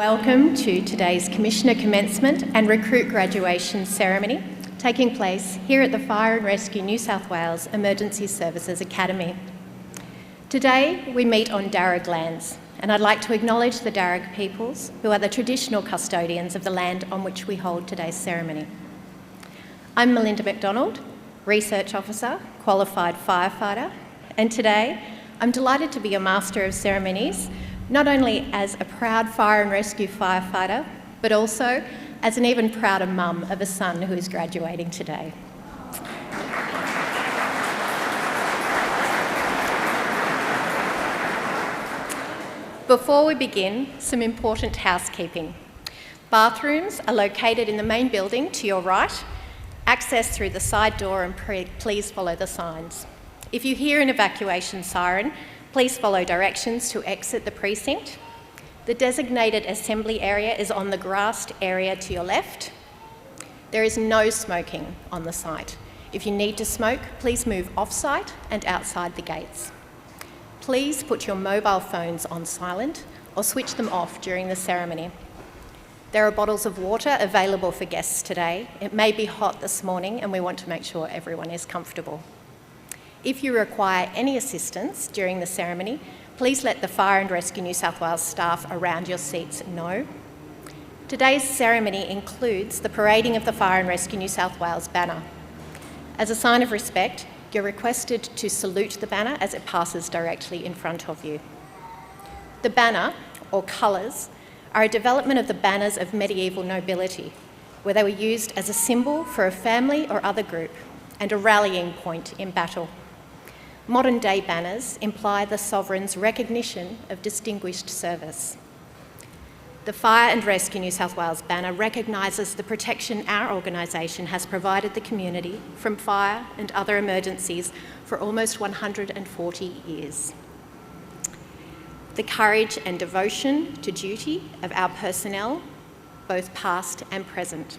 Welcome to today's Commissioner Commencement and Recruit Graduation Ceremony, taking place here at the Fire and Rescue New South Wales Emergency Services Academy. Today we meet on Darug lands, and I'd like to acknowledge the Darug peoples, who are the traditional custodians of the land on which we hold today's ceremony. I'm Melinda McDonald, Research Officer, Qualified Firefighter, and today I'm delighted to be your Master of Ceremonies, not only as a proud fire and rescue firefighter, but also as an even prouder mum of a son who is graduating today. Before we begin, some important housekeeping. Bathrooms are located in the main building to your right. Access through the side door, and please follow the signs. If you hear an evacuation siren, please follow directions to exit the precinct. The designated assembly area is on the grassed area to your left. There is no smoking on the site. If you need to smoke, please move off-site and outside the gates. Please put your mobile phones on silent or switch them off during the ceremony. There are bottles of water available for guests today. It may be hot this morning and we want to make sure everyone is comfortable. If you require any assistance during the ceremony, please let the Fire and Rescue New South Wales staff around your seats know. Today's ceremony includes the parading of the Fire and Rescue New South Wales banner. As a sign of respect, you're requested to salute the banner as it passes directly in front of you. The banner, or colours, are a development of the banners of medieval nobility, where they were used as a symbol for a family or other group and a rallying point in battle. Modern-day banners imply the sovereign's recognition of distinguished service. The Fire and Rescue New South Wales banner recognises the protection our organisation has provided the community from fire and other emergencies for almost 140 years. The courage and devotion to duty of our personnel, both past and present.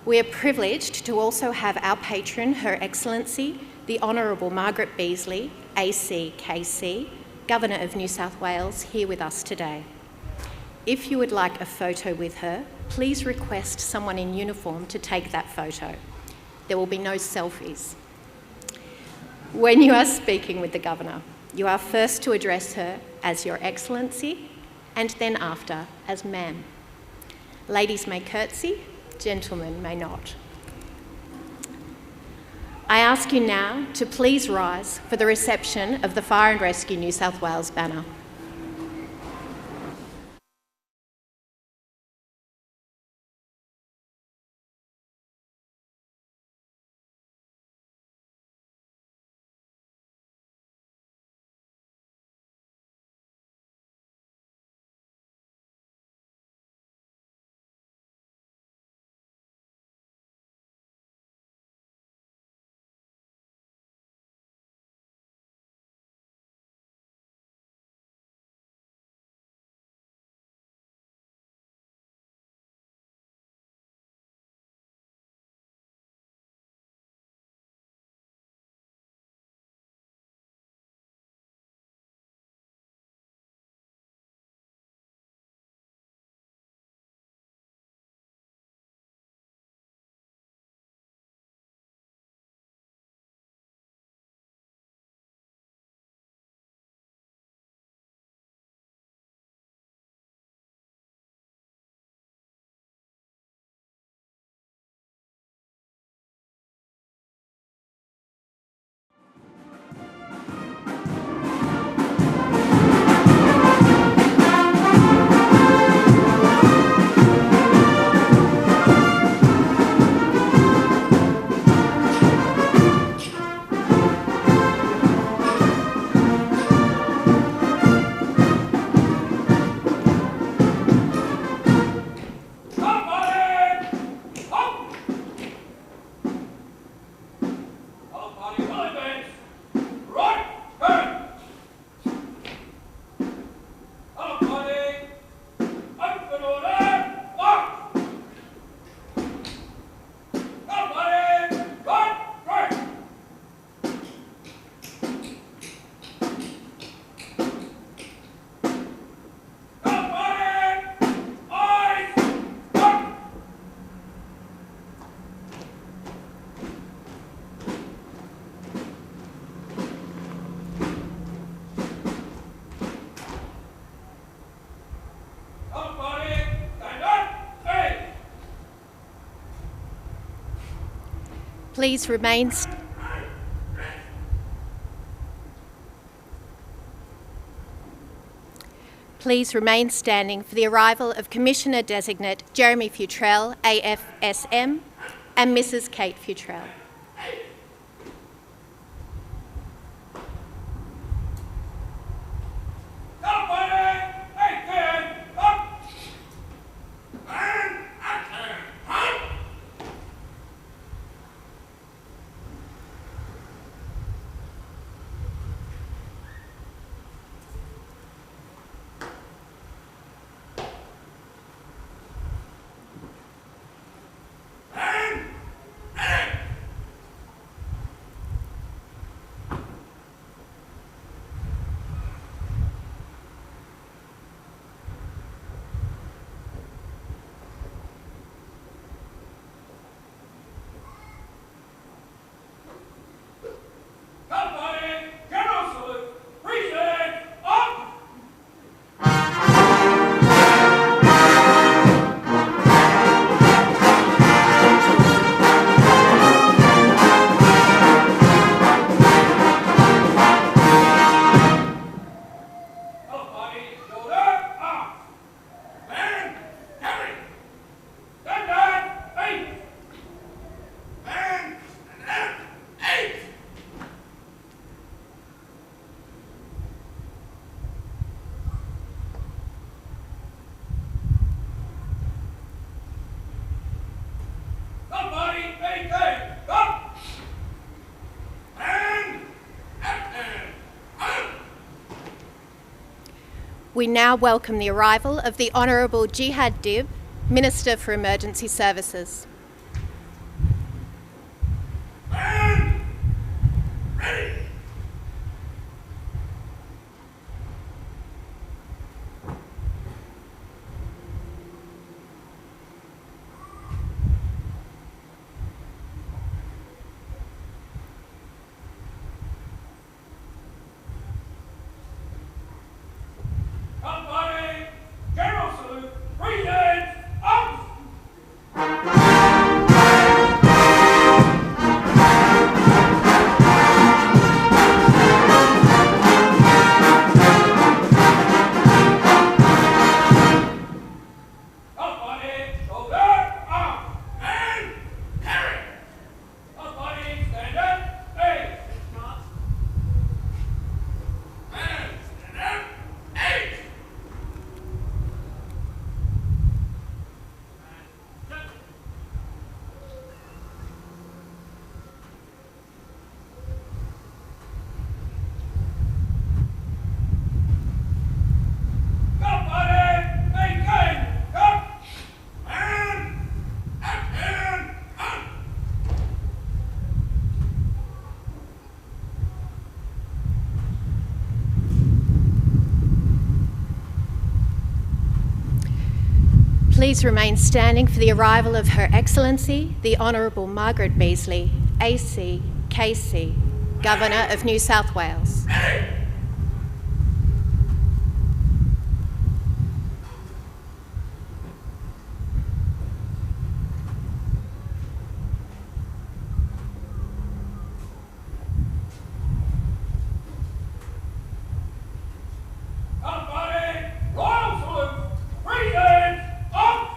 We are privileged to also have our patron, Her Excellency, the Honourable Margaret Beasley, ACKC, Governor of New South Wales, here with us today. If you would like a photo with her, please request someone in uniform to take that photo. There will be no selfies. When you are speaking with the Governor, you are first to address her as Your Excellency, and then after as Ma'am. Ladies may curtsy, gentlemen may not. I ask you now to please rise for the reception of the Fire and Rescue New South Wales banner. Please remain standing for the arrival of Commissioner-designate Jeremy Fewtrell, AFSM, and Mrs. Kate Fewtrell. We now welcome the arrival of the Honourable Jihad Dib, Minister for Emergency Services. And ready. Company, General Salute, present, up! Company, shoulder, up! And carry! Company, stand up, eight! And stand up, eight! Company, maintain, up, and up. Please remain standing for the arrival of Her Excellency, the Honourable Margaret Beazley, AC, KC, Governor of New South Wales. Company, royal salute, present, up!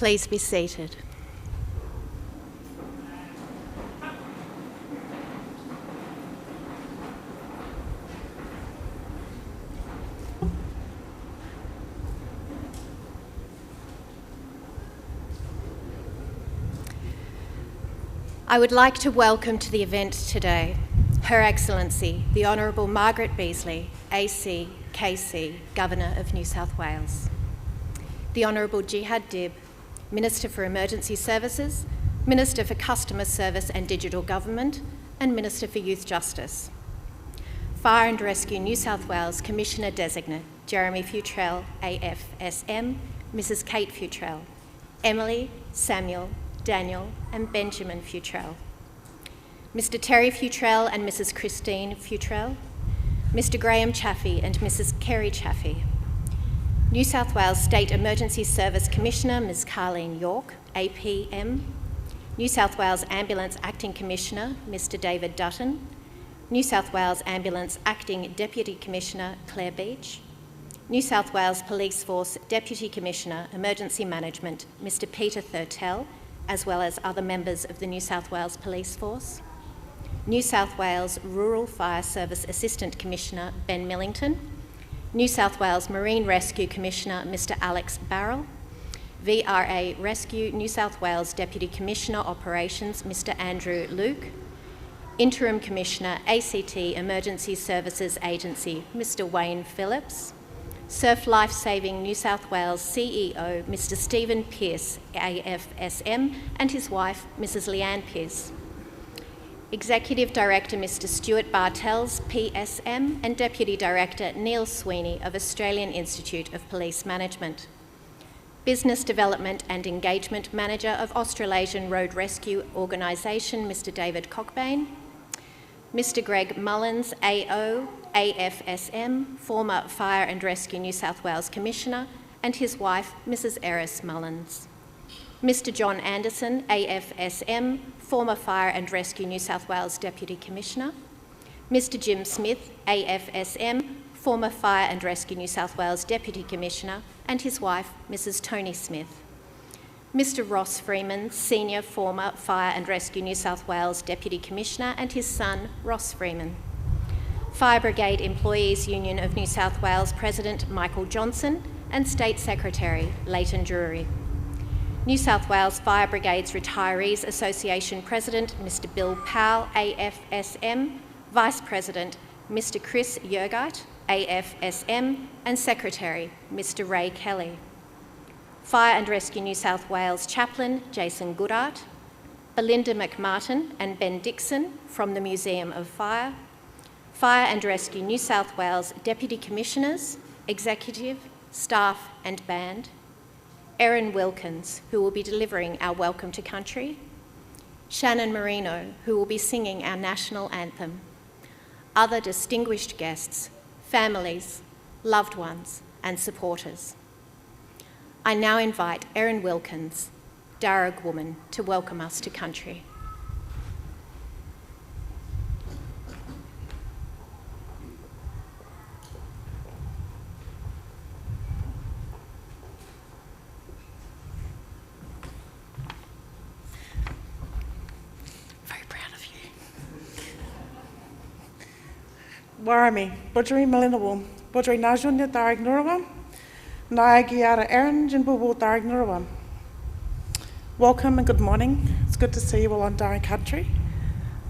Please be seated. I would like to welcome to the event today Her Excellency, the Honourable Margaret Beazley, AC, KC, Governor of New South Wales. The Honourable Jihad Dib, Minister for Emergency Services, Minister for Customer Service and Digital Government, and Minister for Youth Justice. Fire and Rescue New South Wales Commissioner Designate Jeremy Fewtrell, AFSM, Mrs. Kate Fewtrell, Emily, Samuel, Daniel and Benjamin Fewtrell, Mr. Terry Fewtrell and Mrs. Christine Fewtrell, Mr. Graham Chaffey and Mrs. Kerry Chaffey, New South Wales State Emergency Service Commissioner Ms. Carleen York, APM, New South Wales Ambulance Acting Commissioner Mr. David Dutton, New South Wales Ambulance Acting Deputy Commissioner Claire Beach, New South Wales Police Force Deputy Commissioner Emergency Management Mr. Peter Thurtell, as well as other members of the New South Wales Police Force, New South Wales Rural Fire Service Assistant Commissioner Ben Millington, New South Wales Marine Rescue Commissioner Mr. Alex Barrell, VRA Rescue New South Wales Deputy Commissioner Operations Mr. Andrew Luke, Interim Commissioner ACT Emergency Services Agency Mr. Wayne Phillips, Surf Life Saving New South Wales CEO Mr. Stephen Pearce, AFSM, and his wife Mrs. Leanne Pearce, Executive Director Mr. Stuart Bartels, PSM, and Deputy Director Neil Sweeney of Australian Institute of Police Management, Business Development and Engagement Manager of Australasian Road Rescue Organisation Mr. David Cockbain, Mr. Greg Mullins, AO, AFSM, former Fire and Rescue New South Wales Commissioner, and his wife, Mrs. Eris Mullins. Mr. John Anderson, AFSM, former Fire and Rescue New South Wales Deputy Commissioner. Mr. Jim Smith, AFSM, former Fire and Rescue New South Wales Deputy Commissioner, and his wife, Mrs. Tony Smith. Mr. Ross Freeman, Senior former Fire and Rescue New South Wales Deputy Commissioner, and his son, Ross Freeman. Fire Brigade Employees Union of New South Wales President Michael Johnson and State Secretary Leighton Drury. New South Wales Fire Brigades Retirees Association President Mr. Bill Powell, AFSM, Vice President Mr. Chris Yergite, AFSM, and Secretary Mr. Ray Kelly. Fire and Rescue New South Wales Chaplain Jason Goodart, Belinda McMartin and Ben Dixon from the Museum of Fire, Fire and Rescue New South Wales Deputy Commissioners, Executive, Staff and Band, Erin Wilkins, who will be delivering our Welcome to Country, Shannon Marino, who will be singing our national anthem, other distinguished guests, families, loved ones and supporters. I now invite Erin Wilkins, Darug woman, to welcome us to country. Very proud of you. Warami, Budri Malinawu, Budri Najunya Darug Nurwa. Welcome and good morning. It's good to see you all on Darug country.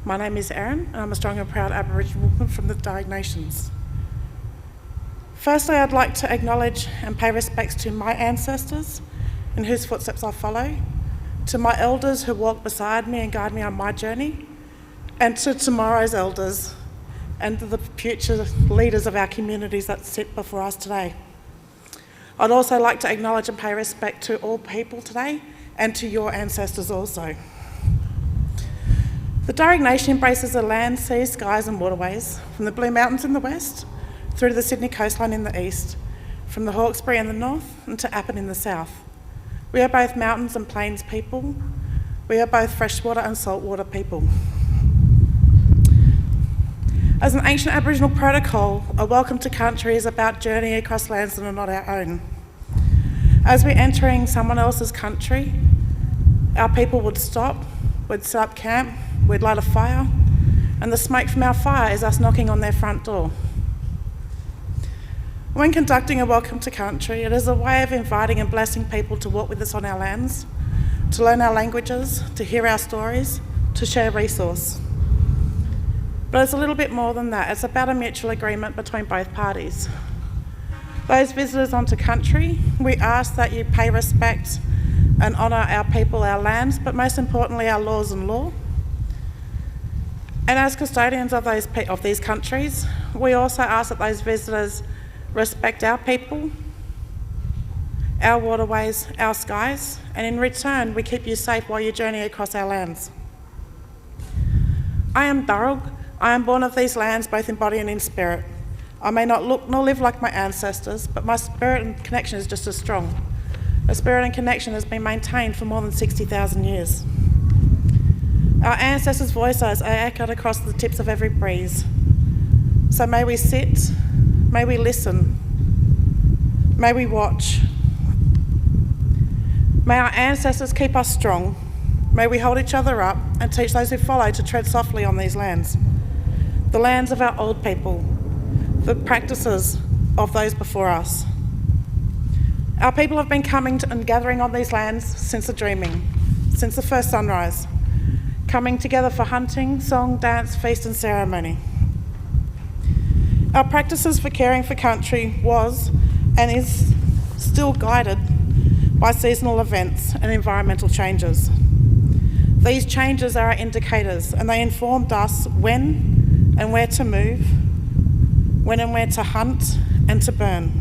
My name is Erin and I'm a strong and proud Aboriginal woman from the Darug Nations. Firstly, I'd like to acknowledge and pay respects to my ancestors in whose footsteps I follow, to my elders who walk beside me and guide me on my journey, and to tomorrow's elders and to the future leaders of our communities that sit before us today. I'd also like to acknowledge and pay respect to all people today and to your ancestors also. The Darug Nation embraces the land, seas, skies and waterways, from the Blue Mountains in the west through to the Sydney coastline in the east, from the Hawkesbury in the north and to Appin in the south. We are both mountains and plains people. We are both freshwater and saltwater people. As an ancient Aboriginal protocol, a welcome to country is about journeying across lands that are not our own. As we're entering someone else's country, our people would stop, we'd set up camp, we'd light a fire, and the smoke from our fire is us knocking on their front door. When conducting a welcome to country, it is a way of inviting and blessing people to walk with us on our lands, to learn our languages, to hear our stories, to share resource. But it's a little bit more than that. It's about a mutual agreement between both parties. Those visitors onto country, we ask that you pay respect and honour our people, our lands, but most importantly our laws and law. And as custodians of these countries, we also ask that those visitors respect our people, our waterways, our skies, and in return we keep you safe while you journey across our lands. I am Darug. I am born of these lands both in body and in spirit. I may not look nor live like my ancestors, but my spirit and connection is just as strong. A spirit and connection has been maintained for more than 60,000 years. Our ancestors' voices are echoed across the tips of every breeze. So may we sit, may we listen, may we watch. May our ancestors keep us strong. May we hold each other up and teach those who follow to tread softly on these lands. The lands of our old people, the practices of those before us. Our people have been coming and gathering on these lands since the dreaming, since the first sunrise, coming together for hunting, song, dance, feast and ceremony. Our practices for caring for country was and is still guided by seasonal events and environmental changes. These changes are our indicators and they informed us when and where to move, when and where to hunt and to burn.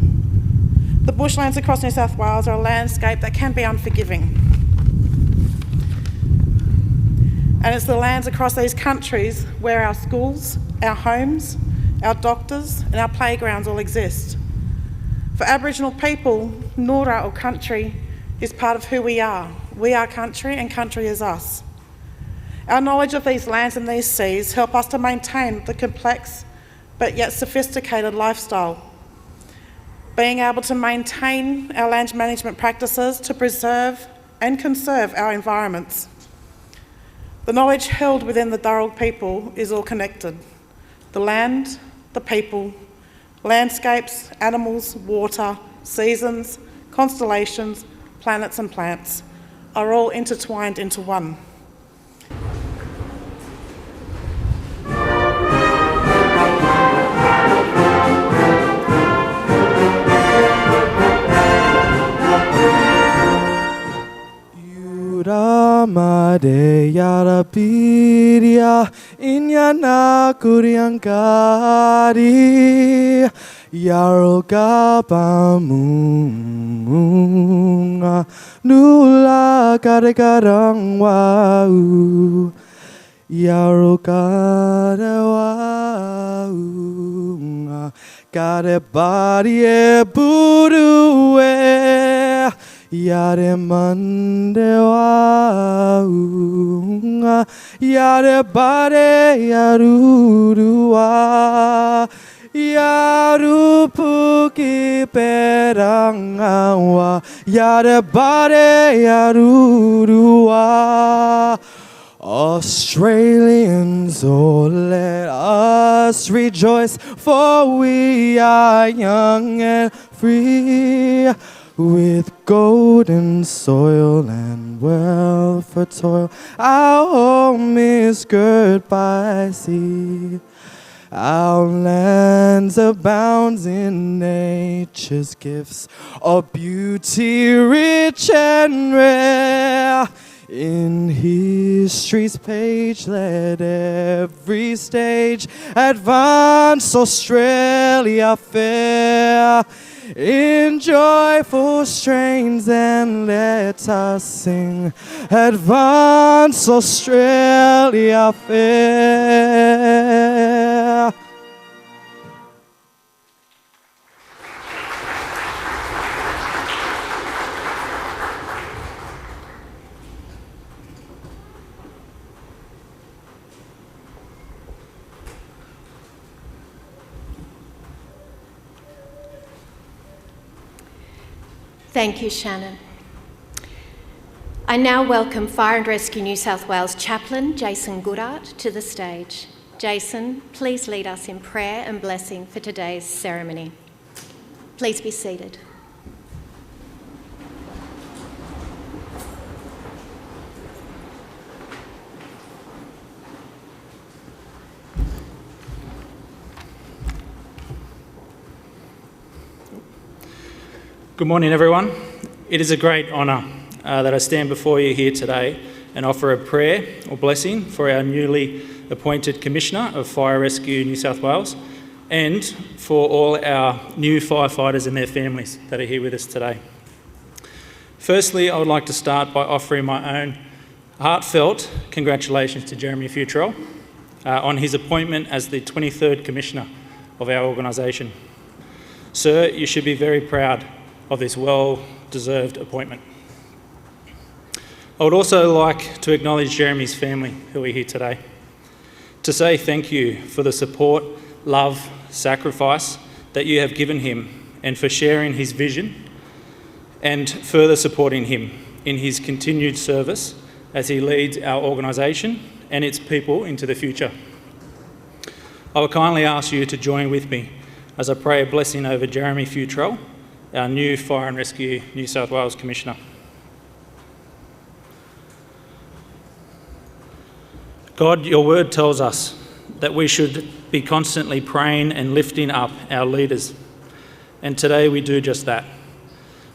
The bushlands across New South Wales are a landscape that can be unforgiving. And it's the lands across these countries where our schools, our homes, our doctors and our playgrounds all exist. For Aboriginal people, Nora or country is part of who we are. We are country and country is us. Our knowledge of these lands and these seas help us to maintain the complex but yet sophisticated lifestyle. Being able to maintain our land management practices to preserve and conserve our environments. The knowledge held within the Darug people is all connected. The land, the people, landscapes, animals, water, seasons, constellations, planets and plants are all intertwined into one. Made yarapiria inyana kuriangkari yaroka pamunga nula karekarang wau yaroka wau kare barie buruwe Yare mandewa unga Yare bare yarurua Yarupuki perangawa Yare bare yarurua Australians, oh let us rejoice For we are young and free With golden soil and wealth for toil, our home is girt by sea. Our lands abound in nature's gifts of beauty rich and rare. In history's page, let every stage advance Australia fair. In joyful strains and let us sing, advance Australia fair. Thank you, Shannon. I now welcome Fire and Rescue New South Wales Chaplain Jason Goodart to the stage. Jason, please lead us in prayer and blessing for today's ceremony. Please be seated. Good morning, everyone. It is a great honour that I stand before you here today and offer a prayer or blessing for our newly appointed Commissioner of Fire Rescue New South Wales and for all our new firefighters and their families that are here with us today. Firstly, I would like to start by offering my own heartfelt congratulations to Jeremy Fewtrell on his appointment as the 23rd Commissioner of our organisation. Sir, you should be very proud of this well-deserved appointment. I would also like to acknowledge Jeremy's family who are here today, to say thank you for the support, love, sacrifice that you have given him and for sharing his vision and further supporting him in his continued service as he leads our organisation and its people into the future. I will kindly ask you to join with me as I pray a blessing over Jeremy Fewtrell, our new Fire and Rescue New South Wales Commissioner. God, your word tells us that we should be constantly praying and lifting up our leaders. And today we do just that.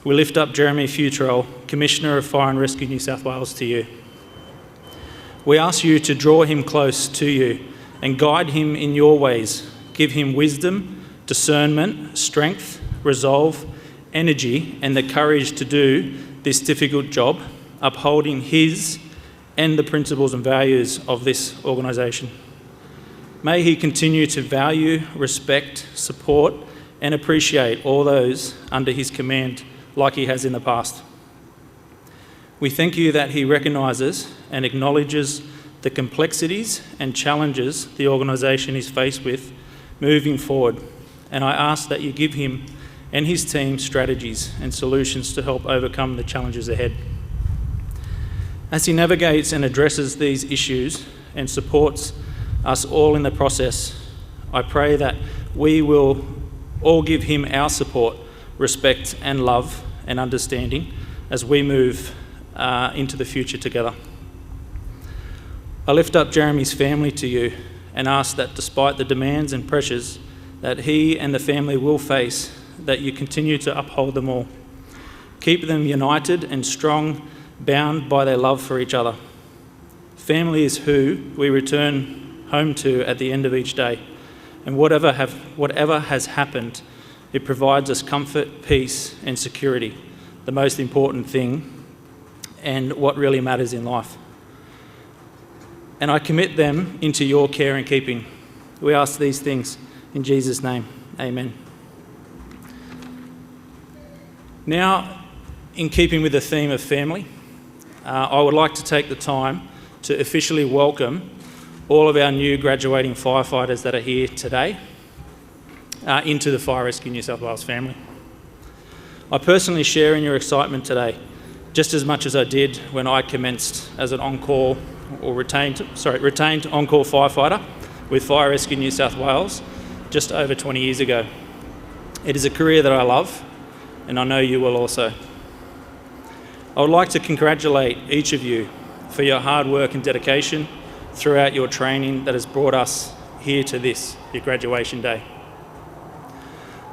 We lift up Jeremy Fewtrell, Commissioner of Fire and Rescue New South Wales, to you. We ask you to draw him close to you and guide him in your ways. Give him wisdom, discernment, strength, resolve, energy, and the courage to do this difficult job, upholding his and the principles and values of this organisation. May he continue to value, respect, support and appreciate all those under his command like he has in the past. We thank you that he recognises and acknowledges the complexities and challenges the organisation is faced with moving forward, and I ask that you give him and his team strategies and solutions to help overcome the challenges ahead. As he navigates and addresses these issues and supports us all in the process, I pray that we will all give him our support, respect and love and understanding as we move into the future together. I lift up Jeremy's family to you and ask that despite the demands and pressures that he and the family will face, that you continue to uphold them all. Keep them united and strong, bound by their love for each other. Family is who we return home to at the end of each day, and whatever has happened, it provides us comfort, peace and security, the most important thing and what really matters in life. And I commit them into your care and keeping. We ask these things in Jesus' name, amen. Now, in keeping with the theme of family, I would like to take the time to officially welcome all of our new graduating firefighters that are here today into the Fire Rescue New South Wales family. I personally share in your excitement today, just as much as I did when I commenced as an on-call or retained on-call firefighter with Fire Rescue New South Wales just over 20 years ago. It is a career that I love, and I know you will also. I would like to congratulate each of you for your hard work and dedication throughout your training that has brought us here to this, your graduation day.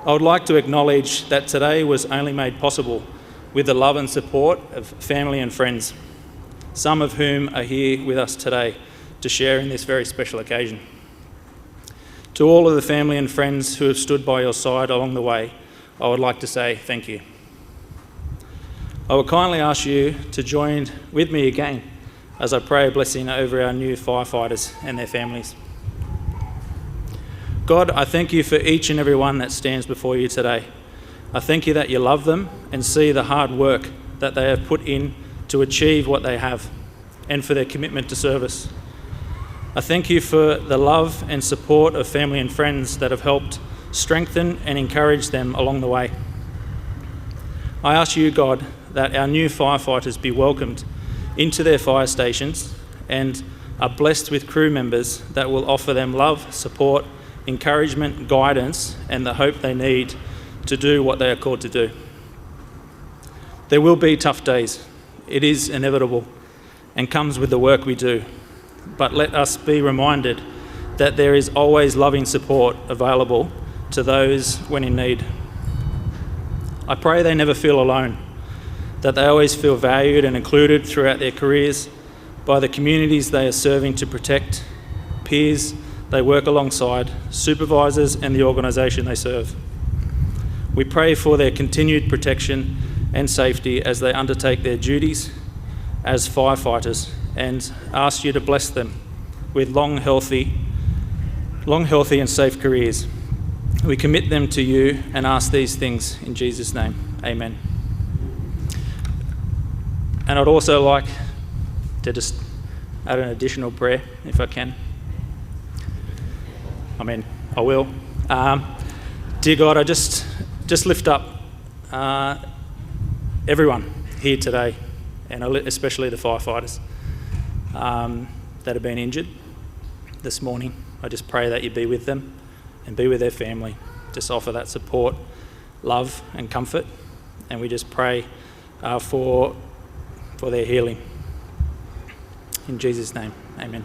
I would like to acknowledge that today was only made possible with the love and support of family and friends, some of whom are here with us today to share in this very special occasion. To all of the family and friends who have stood by your side along the way, I would like to say thank you. I would kindly ask you to join with me again as I pray a blessing over our new firefighters and their families. God, I thank you for each and every one that stands before you today. I thank you that you love them and see the hard work that they have put in to achieve what they have and for their commitment to service. I thank you for the love and support of family and friends that have helped strengthen and encourage them along the way. I ask you, God, that our new firefighters be welcomed into their fire stations and are blessed with crew members that will offer them love, support, encouragement, guidance, and the hope they need to do what they are called to do. There will be tough days. It is inevitable and comes with the work we do. But let us be reminded that there is always loving support available to those when in need. I pray they never feel alone, that they always feel valued and included throughout their careers by the communities they are serving to protect, peers they work alongside, supervisors and the organisation they serve. We pray for their continued protection and safety as they undertake their duties as firefighters and ask you to bless them with long, healthy and safe careers. We commit them to you and ask these things in Jesus' name. Amen. And I'd also like to just add an additional prayer, if I can. I will. Dear God, I just lift up everyone here today, and especially the firefighters that have been injured this morning. I just pray that you be with them and be with their family. Just offer that support, love and comfort, and we just pray for their healing. In Jesus' name, amen.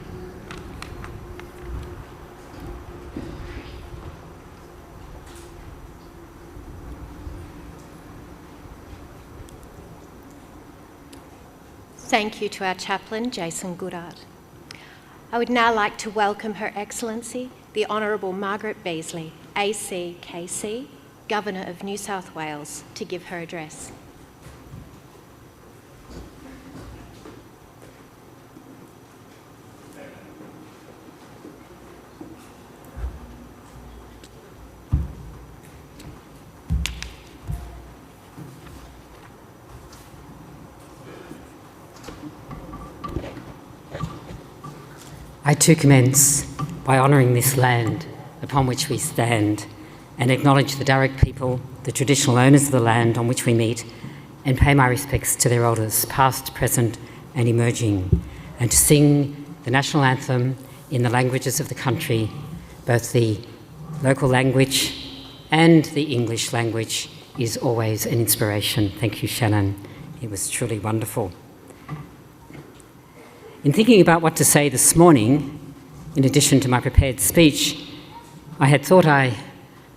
Thank you to our chaplain, Jason Goodard. I would now like to welcome Her Excellency, the Honourable Margaret Beasley, ACKC, Governor of New South Wales, to give her address. I too commence by honouring this land upon which we stand and acknowledge the Darug people, the traditional owners of the land on which we meet, and pay my respects to their elders, past, present and emerging, and to sing the national anthem in the languages of the country, both the local language and the English language, is always an inspiration. Thank you, Shannon. It was truly wonderful. In thinking about what to say this morning, in addition to my prepared speech, I had thought I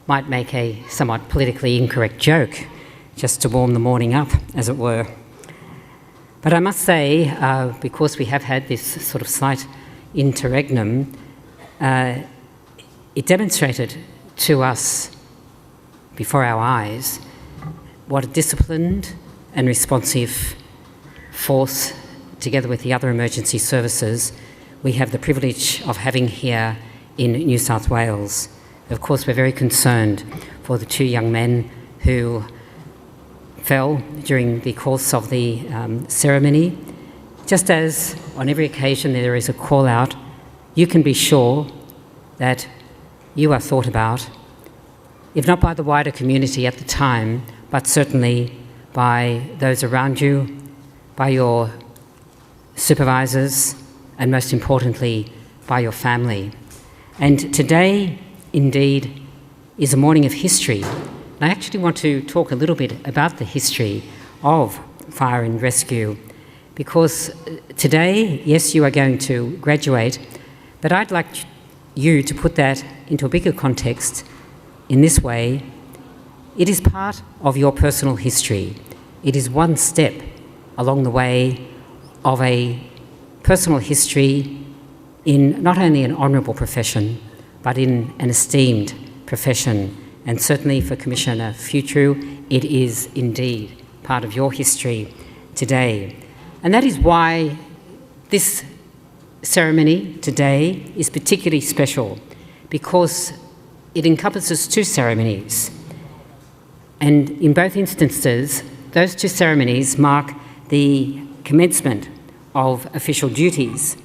might make a somewhat politically incorrect joke, just to warm the morning up, as it were. But I must say, because we have had this sort of slight interregnum, it demonstrated to us, before our eyes, what a disciplined and responsive force, together with the other emergency services, we have the privilege of having here in New South Wales. Of course, we're very concerned for the two young men who fell during the course of the ceremony. Just as on every occasion there is a call out, you can be sure that you are thought about, if not by the wider community at the time, but certainly by those around you, by your supervisors, and most importantly, by your family. And today, indeed, is a morning of history. And I actually want to talk a little bit about the history of Fire and Rescue, because today, yes, you are going to graduate, but I'd like you to put that into a bigger context in this way. It is part of your personal history. It is one step along the way of a personal history in not only an honourable profession, but in an esteemed profession. And certainly for Commissioner Fewtrell, it is indeed part of your history today. And that is why this ceremony today is particularly special, because it encompasses two ceremonies. And in both instances, those two ceremonies mark the commencement of official duties.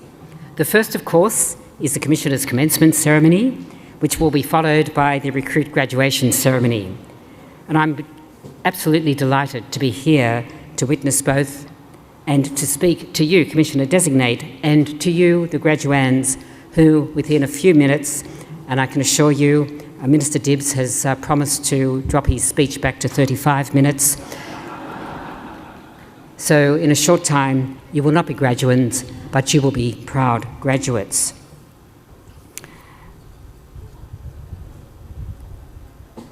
The first, of course, is the Commissioner's Commencement ceremony, which will be followed by the Recruit Graduation ceremony. And I'm absolutely delighted to be here to witness both and to speak to you, Commissioner-designate, and to you, the graduands, who within a few minutes, and I can assure you, Minister Dibbs has promised to drop his speech back to 35 minutes. So in a short time, you will not be graduands, but you will be proud graduates.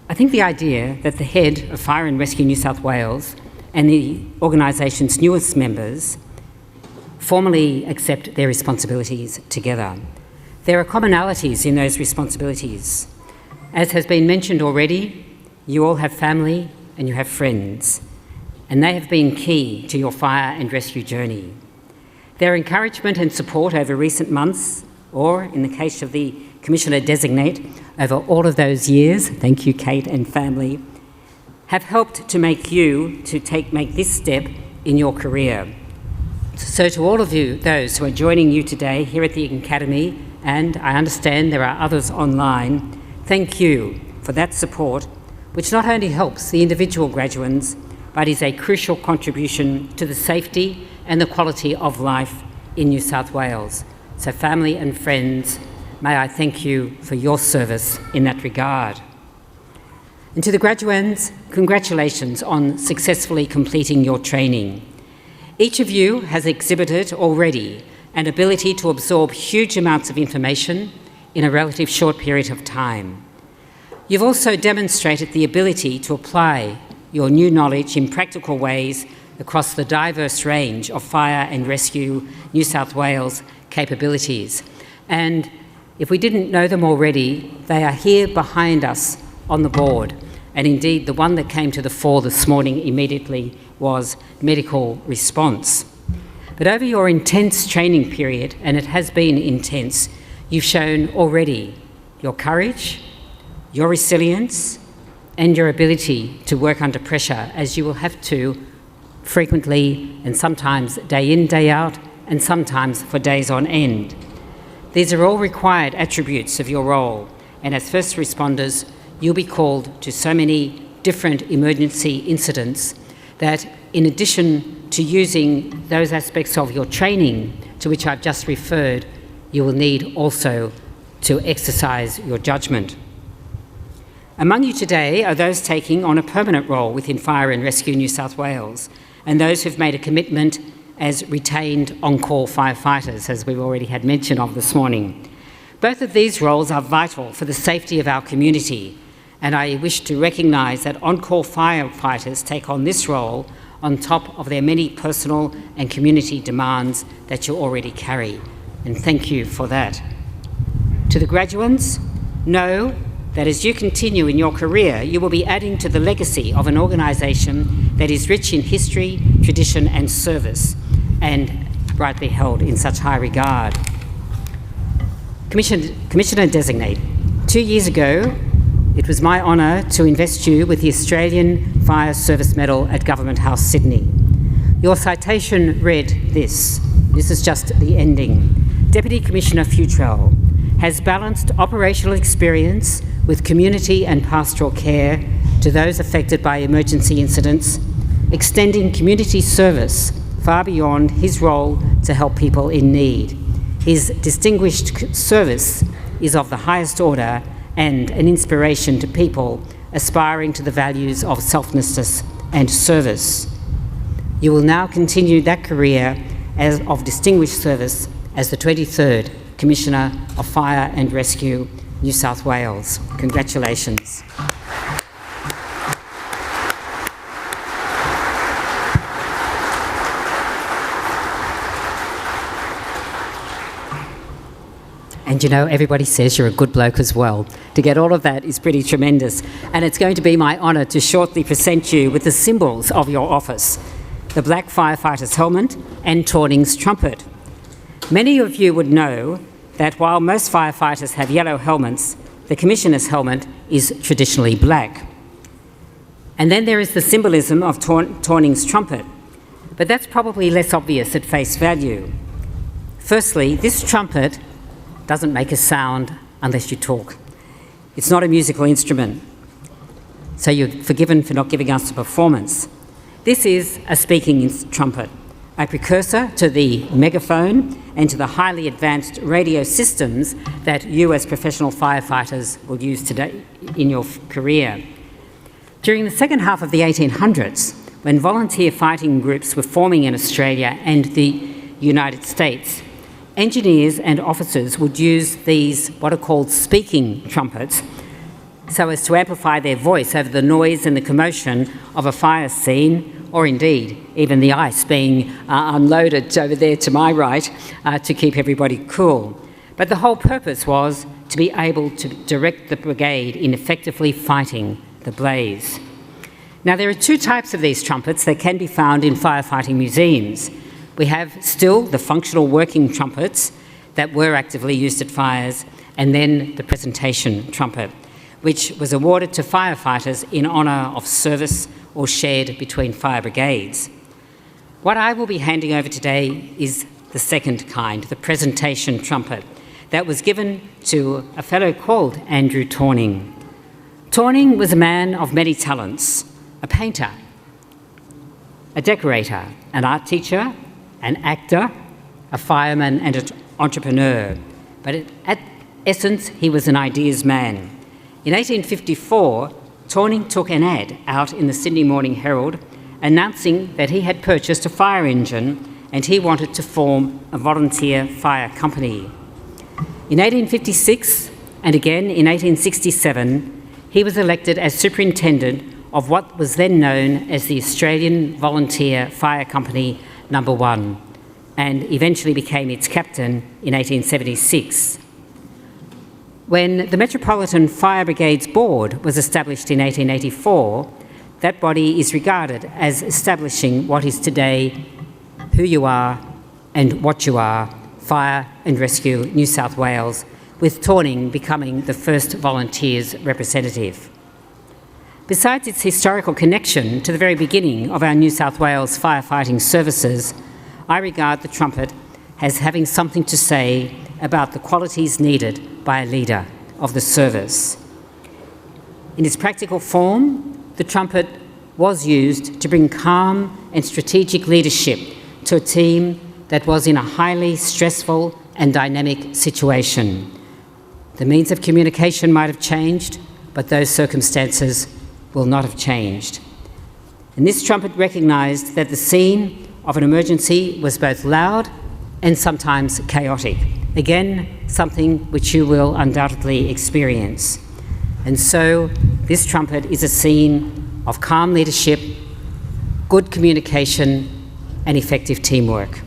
I think the idea that the head of Fire and Rescue New South Wales and the organisation's newest members formally accept their responsibilities together. There are commonalities in those responsibilities. As has been mentioned already, you all have family and you have friends, and they have been key to your fire and rescue journey. Their encouragement and support over recent months, or in the case of the Commissioner-designate, over all of those years, thank you Kate and family, have helped to make this step in your career. So to all of you, those who are joining you today here at the Academy, and I understand there are others online, thank you for that support, which not only helps the individual graduands, but is a crucial contribution to the safety and the quality of life in New South Wales. So family and friends, may I thank you for your service in that regard. And to the graduands, congratulations on successfully completing your training. Each of you has exhibited already an ability to absorb huge amounts of information in a relative short period of time. You've also demonstrated the ability to apply your new knowledge in practical ways across the diverse range of Fire and Rescue New South Wales capabilities. And if we didn't know them already, they are here behind us on the board. And indeed, the one that came to the fore this morning immediately was medical response. But over your intense training period, and it has been intense, you've shown already your courage, your resilience, and your ability to work under pressure, as you will have to frequently and sometimes day in, day out, and sometimes for days on end. These are all required attributes of your role, and as first responders, you'll be called to so many different emergency incidents that in addition to using those aspects of your training to which I've just referred, you will need also to exercise your judgment. Among you today are those taking on a permanent role within Fire and Rescue New South Wales, and those who've made a commitment as retained on-call firefighters, as we've already had mention of this morning. Both of these roles are vital for the safety of our community, and I wish to recognise that on-call firefighters take on this role on top of their many personal and community demands that you already carry, and thank you for that. To the graduates, know that as you continue in your career, you will be adding to the legacy of an organisation that is rich in history, tradition and service, and rightly held in such high regard. Commissioner-designate, 2 years ago, it was my honour to invest you with the Australian Fire Service Medal at Government House, Sydney. Your citation read this. This is just the ending. Deputy Commissioner Fewtrell has balanced operational experience with community and pastoral care to those affected by emergency incidents, extending community service far beyond his role to help people in need. His distinguished service is of the highest order and an inspiration to people aspiring to the values of selflessness and service. You will now continue that career of distinguished service as the 23rd Commissioner of Fire and Rescue New South Wales. Congratulations. And you know, everybody says you're a good bloke as well. To get all of that is pretty tremendous. And it's going to be my honour to shortly present you with the symbols of your office, the black firefighter's helmet and Tawning's trumpet. Many of you would know that while most firefighters have yellow helmets, the Commissioner's helmet is traditionally black. And then there is the symbolism of Tawning's trumpet, but that's probably less obvious at face value. Firstly, this trumpet doesn't make a sound unless you talk. It's not a musical instrument. so you're forgiven for not giving us a performance. This is a speaking trumpet, a precursor to the megaphone and to the highly advanced radio systems that you as professional firefighters will use today in your career. During the second half of the 1800s, when volunteer fighting groups were forming in Australia and the United States, engineers and officers would use these, what are called speaking trumpets, so as to amplify their voice over the noise and the commotion of a fire scene, or indeed even the ice being unloaded over there to my right to keep everybody cool. But the whole purpose was to be able to direct the brigade in effectively fighting the blaze. Now, there are two types of these trumpets that can be found in firefighting museums. We have still the functional working trumpets that were actively used at fires, and then the presentation trumpet, which was awarded to firefighters in honour of service or shared between fire brigades. What I will be handing over today is the second kind, the presentation trumpet, that was given to a fellow called Andrew Torning. Torning was a man of many talents, a painter, a decorator, an art teacher, an actor, a fireman and an entrepreneur. But at essence, he was an ideas man. In 1854, Torning took an ad out in the Sydney Morning Herald announcing that he had purchased a fire engine and he wanted to form a volunteer fire company. In 1856 and again in 1867, he was elected as superintendent of what was then known as the Australian Volunteer Fire Company No. 1, and eventually became its captain in 1876. When the Metropolitan Fire Brigades Board was established in 1884, that body is regarded as establishing what is today who you are and what you are, Fire and Rescue New South Wales, with Torning becoming the first volunteers representative. Besides its historical connection to the very beginning of our New South Wales firefighting services, I regard the trumpet as having something to say about the qualities needed by a leader of the service. In its practical form, the trumpet was used to bring calm and strategic leadership to a team that was in a highly stressful and dynamic situation. The means of communication might have changed, but those circumstances will not have changed. And this trumpet recognised that the scene of an emergency was both loud and sometimes chaotic. Again, something which you will undoubtedly experience. And so this trumpet is a scene of calm leadership, good communication, and effective teamwork.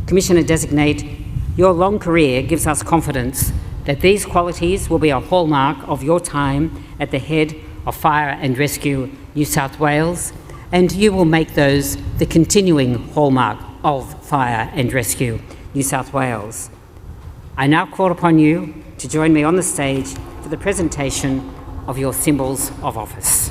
Commissioner-designate, your long career gives us confidence that these qualities will be a hallmark of your time at the head of Fire and Rescue New South Wales, and you will make those the continuing hallmark of Fire and Rescue New South Wales. I now call upon you to join me on the stage for the presentation of your symbols of office.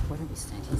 Why don't we stand here?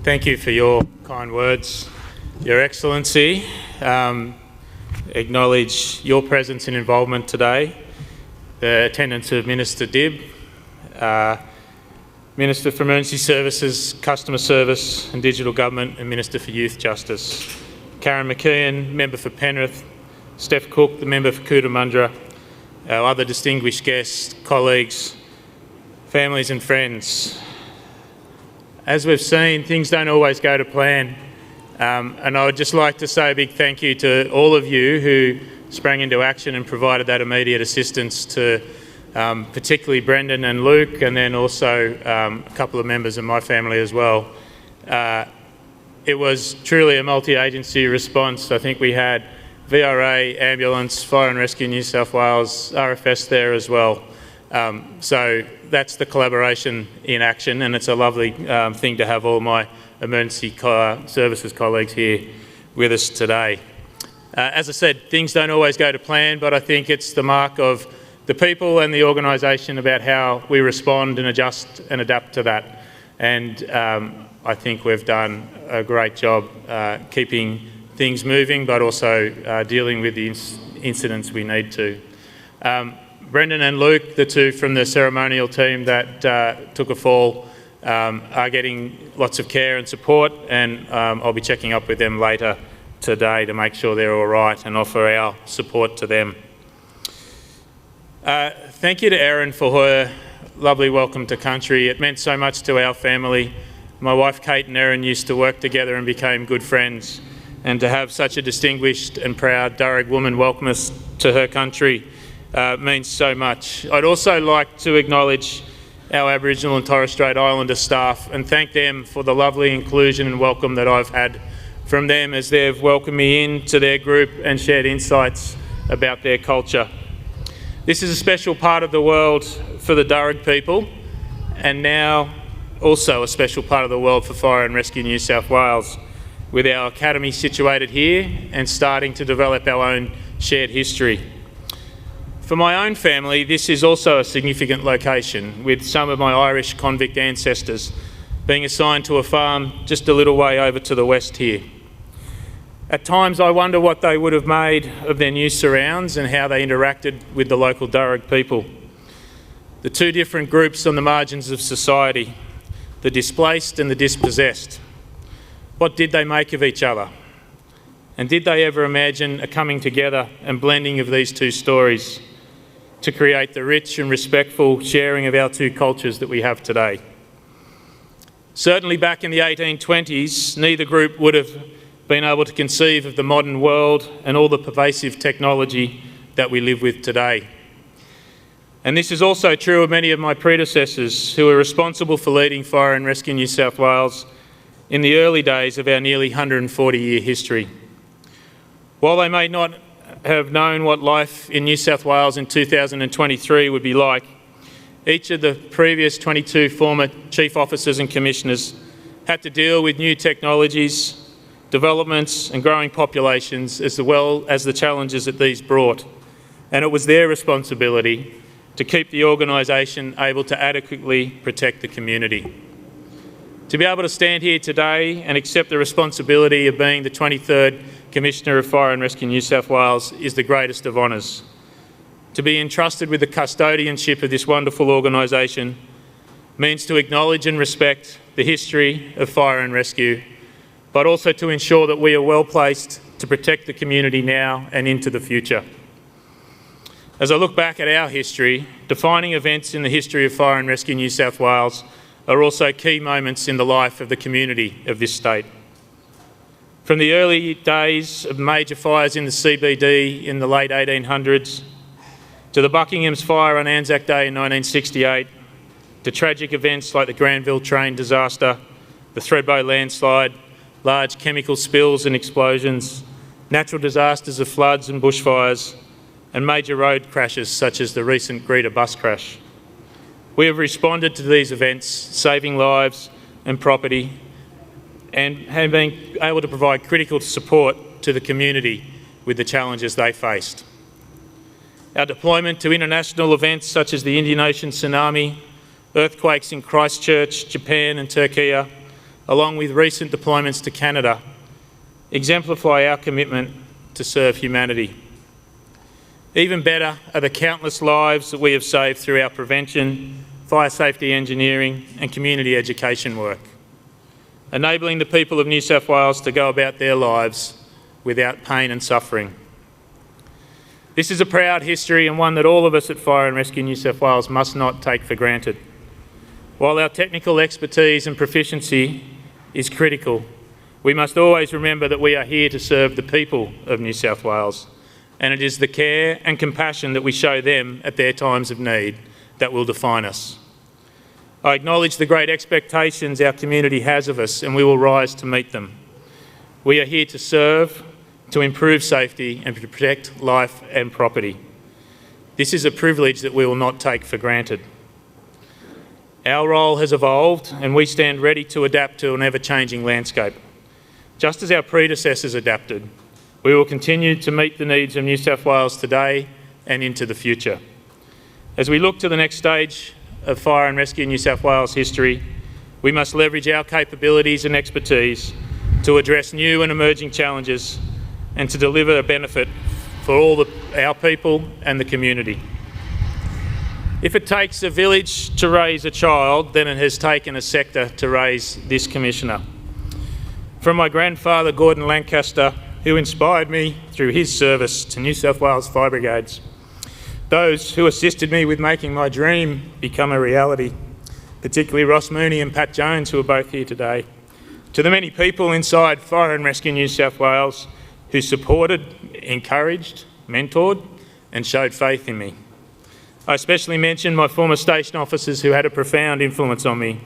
Thank you for your kind words, Your Excellency. Acknowledge your presence and involvement today, the attendance of Minister Dibb, Minister for Emergency Services, Customer Service and Digital Government, and Minister for Youth Justice. Karen McKeon, Member for Penrith, Steph Cook, the Member for Cootamundra, our other distinguished guests, colleagues, families and friends. As we've seen, things don't always go to plan, and I would just like to say a big thank you to all of you who sprang into action and provided that immediate assistance to particularly Brendan and Luke, and then also a couple of members of my family as well. It was truly a multi-agency response. I think we had VRA, Ambulance, Fire and Rescue New South Wales, RFS there as well. So that's the collaboration in action, and it's a lovely thing to have all my emergency services colleagues here with us today. As I said, things don't always go to plan, but I think it's the mark of the people and the organisation about how we respond and adjust and adapt to that. And I think we've done a great job keeping things moving, but also dealing with the incidents we need to. Brendan and Luke, the two from the ceremonial team that took a fall, are getting lots of care and support, and I'll be checking up with them later today to make sure they're all right and offer our support to them. Thank you to Erin for her lovely welcome to country. It meant so much to our family. My wife Kate and Erin used to work together and became good friends, and to have such a distinguished and proud Darug woman welcome us to her country means so much. I'd also like to acknowledge our Aboriginal and Torres Strait Islander staff and thank them for the lovely inclusion and welcome that I've had from them as they've welcomed me into their group and shared insights about their culture. This is a special part of the world for the Darug people, and now also a special part of the world for Fire and Rescue New South Wales, with our academy situated here and starting to develop our own shared history. For my own family, this is also a significant location, with some of my Irish convict ancestors being assigned to a farm just a little way over to the west here. At times I wonder what they would have made of their new surrounds and how they interacted with the local Darug people. The two different groups on the margins of society, the displaced and the dispossessed. What did they make of each other? And did they ever imagine a coming together and blending of these two stories to create the rich and respectful sharing of our two cultures that we have today? Certainly back in the 1820s, neither group would have been able to conceive of the modern world and all the pervasive technology that we live with today. And this is also true of many of my predecessors who were responsible for leading Fire and Rescue New South Wales in the early days of our nearly 140-year history. While they may not have known what life in New South Wales in 2023 would be like, each of the previous 22 former chief officers and commissioners had to deal with new technologies, developments and growing populations, as well as the challenges that these brought. And it was their responsibility to keep the organisation able to adequately protect the community. To be able to stand here today and accept the responsibility of being the 23rd Commissioner of Fire and Rescue New South Wales is the greatest of honours. To be entrusted with the custodianship of this wonderful organisation means to acknowledge and respect the history of fire and rescue, but also to ensure that we are well placed to protect the community now and into the future. As I look back at our history, defining events in the history of Fire and Rescue New South Wales are also key moments in the life of the community of this state. From the early days of major fires in the CBD in the late 1800s, to the Buckingham's fire on Anzac Day in 1968, to tragic events like the Granville train disaster, the Thredbo landslide, large chemical spills and explosions, natural disasters of floods and bushfires, and major road crashes such as the recent Greta bus crash. We have responded to these events, saving lives and property, and have been able to provide critical support to the community with the challenges they faced. Our deployment to international events such as the Indian Ocean tsunami, earthquakes in Christchurch, Japan and Turkey, along with recent deployments to Canada, exemplify our commitment to serve humanity. Even better are the countless lives that we have saved through our prevention, fire safety engineering and community education work, enabling the people of New South Wales to go about their lives without pain and suffering. This is a proud history and one that all of us at Fire and Rescue New South Wales must not take for granted. While our technical expertise and proficiency is critical, we must always remember that we are here to serve the people of New South Wales, and it is the care and compassion that we show them at their times of need that will define us. I acknowledge the great expectations our community has of us, and we will rise to meet them. We are here to serve, to improve safety and to protect life and property. This is a privilege that we will not take for granted. Our role has evolved and we stand ready to adapt to an ever-changing landscape. Just as our predecessors adapted, we will continue to meet the needs of New South Wales today and into the future. As we look to the next stage of Fire and Rescue New South Wales history, we must leverage our capabilities and expertise to address new and emerging challenges and to deliver a benefit for all our people and the community. If it takes a village to raise a child, then it has taken a sector to raise this Commissioner. From my grandfather, Gordon Lancaster, who inspired me through his service to New South Wales Fire Brigades, those who assisted me with making my dream become a reality, particularly Ross Mooney and Pat Jones, who are both here today, to the many people inside Fire and Rescue New South Wales who supported, encouraged, mentored and showed faith in me. I especially mention my former station officers who had a profound influence on me: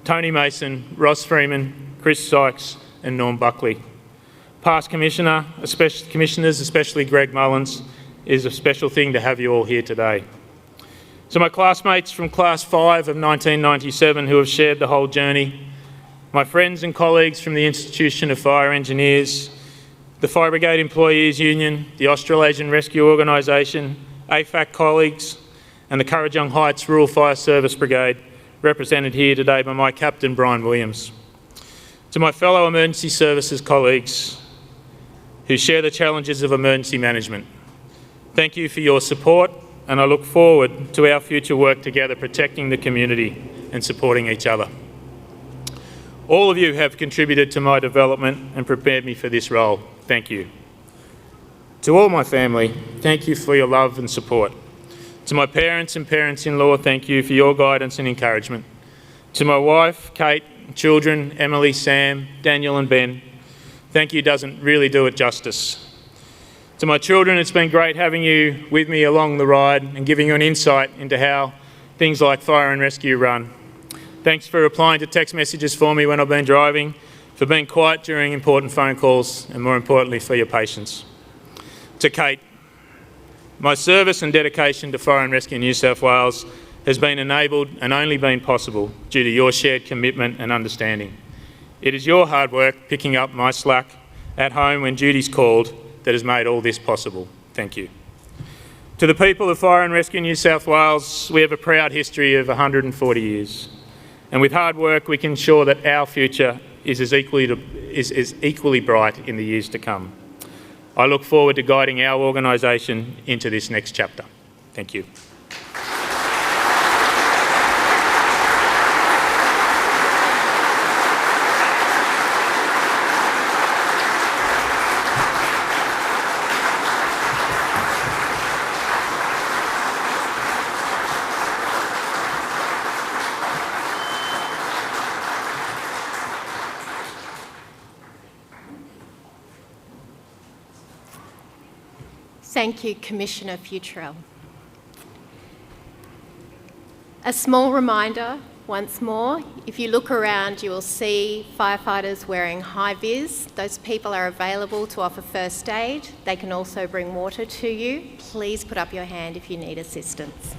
Tony Mason, Ross Freeman, Chris Sykes and Norm Buckley. Past commissioners, especially Greg Mullins, is a special thing to have you all here today. So my classmates from Class 5 of 1997 who have shared the whole journey, my friends and colleagues from the Institution of Fire Engineers, the Fire Brigade Employees Union, the Australasian Rescue Organisation, AFAC colleagues, and the Currajong Heights Rural Fire Service Brigade, represented here today by my Captain Brian Williams. To my fellow emergency services colleagues who share the challenges of emergency management, thank you for your support, and I look forward to our future work together protecting the community and supporting each other. All of you have contributed to my development and prepared me for this role. Thank you. To all my family, thank you for your love and support. To my parents and parents-in-law, thank you for your guidance and encouragement. To my wife, Kate, children, Emily, Sam, Daniel and Ben, thank you doesn't really do it justice. To my children, it's been great having you with me along the ride and giving you an insight into how things like Fire and Rescue run. Thanks for replying to text messages for me when I've been driving, for being quiet during important phone calls, and more importantly, for your patience. To Kate, my service and dedication to Fire and Rescue New South Wales has been enabled and only been possible due to your shared commitment and understanding. It is your hard work picking up my slack at home when duty's called that has made all this possible. Thank you. To the people of Fire and Rescue New South Wales, we have a proud history of 140 years. And with hard work, we can ensure that our future is as equally bright in the years to come. I look forward to guiding our organisation into this next chapter. Thank you. Thank you, Commissioner Fewtrell. A small reminder, once more, if you look around, you will see firefighters wearing high-vis. Those people are available to offer first aid. They can also bring water to you. Please put up your hand if you need assistance.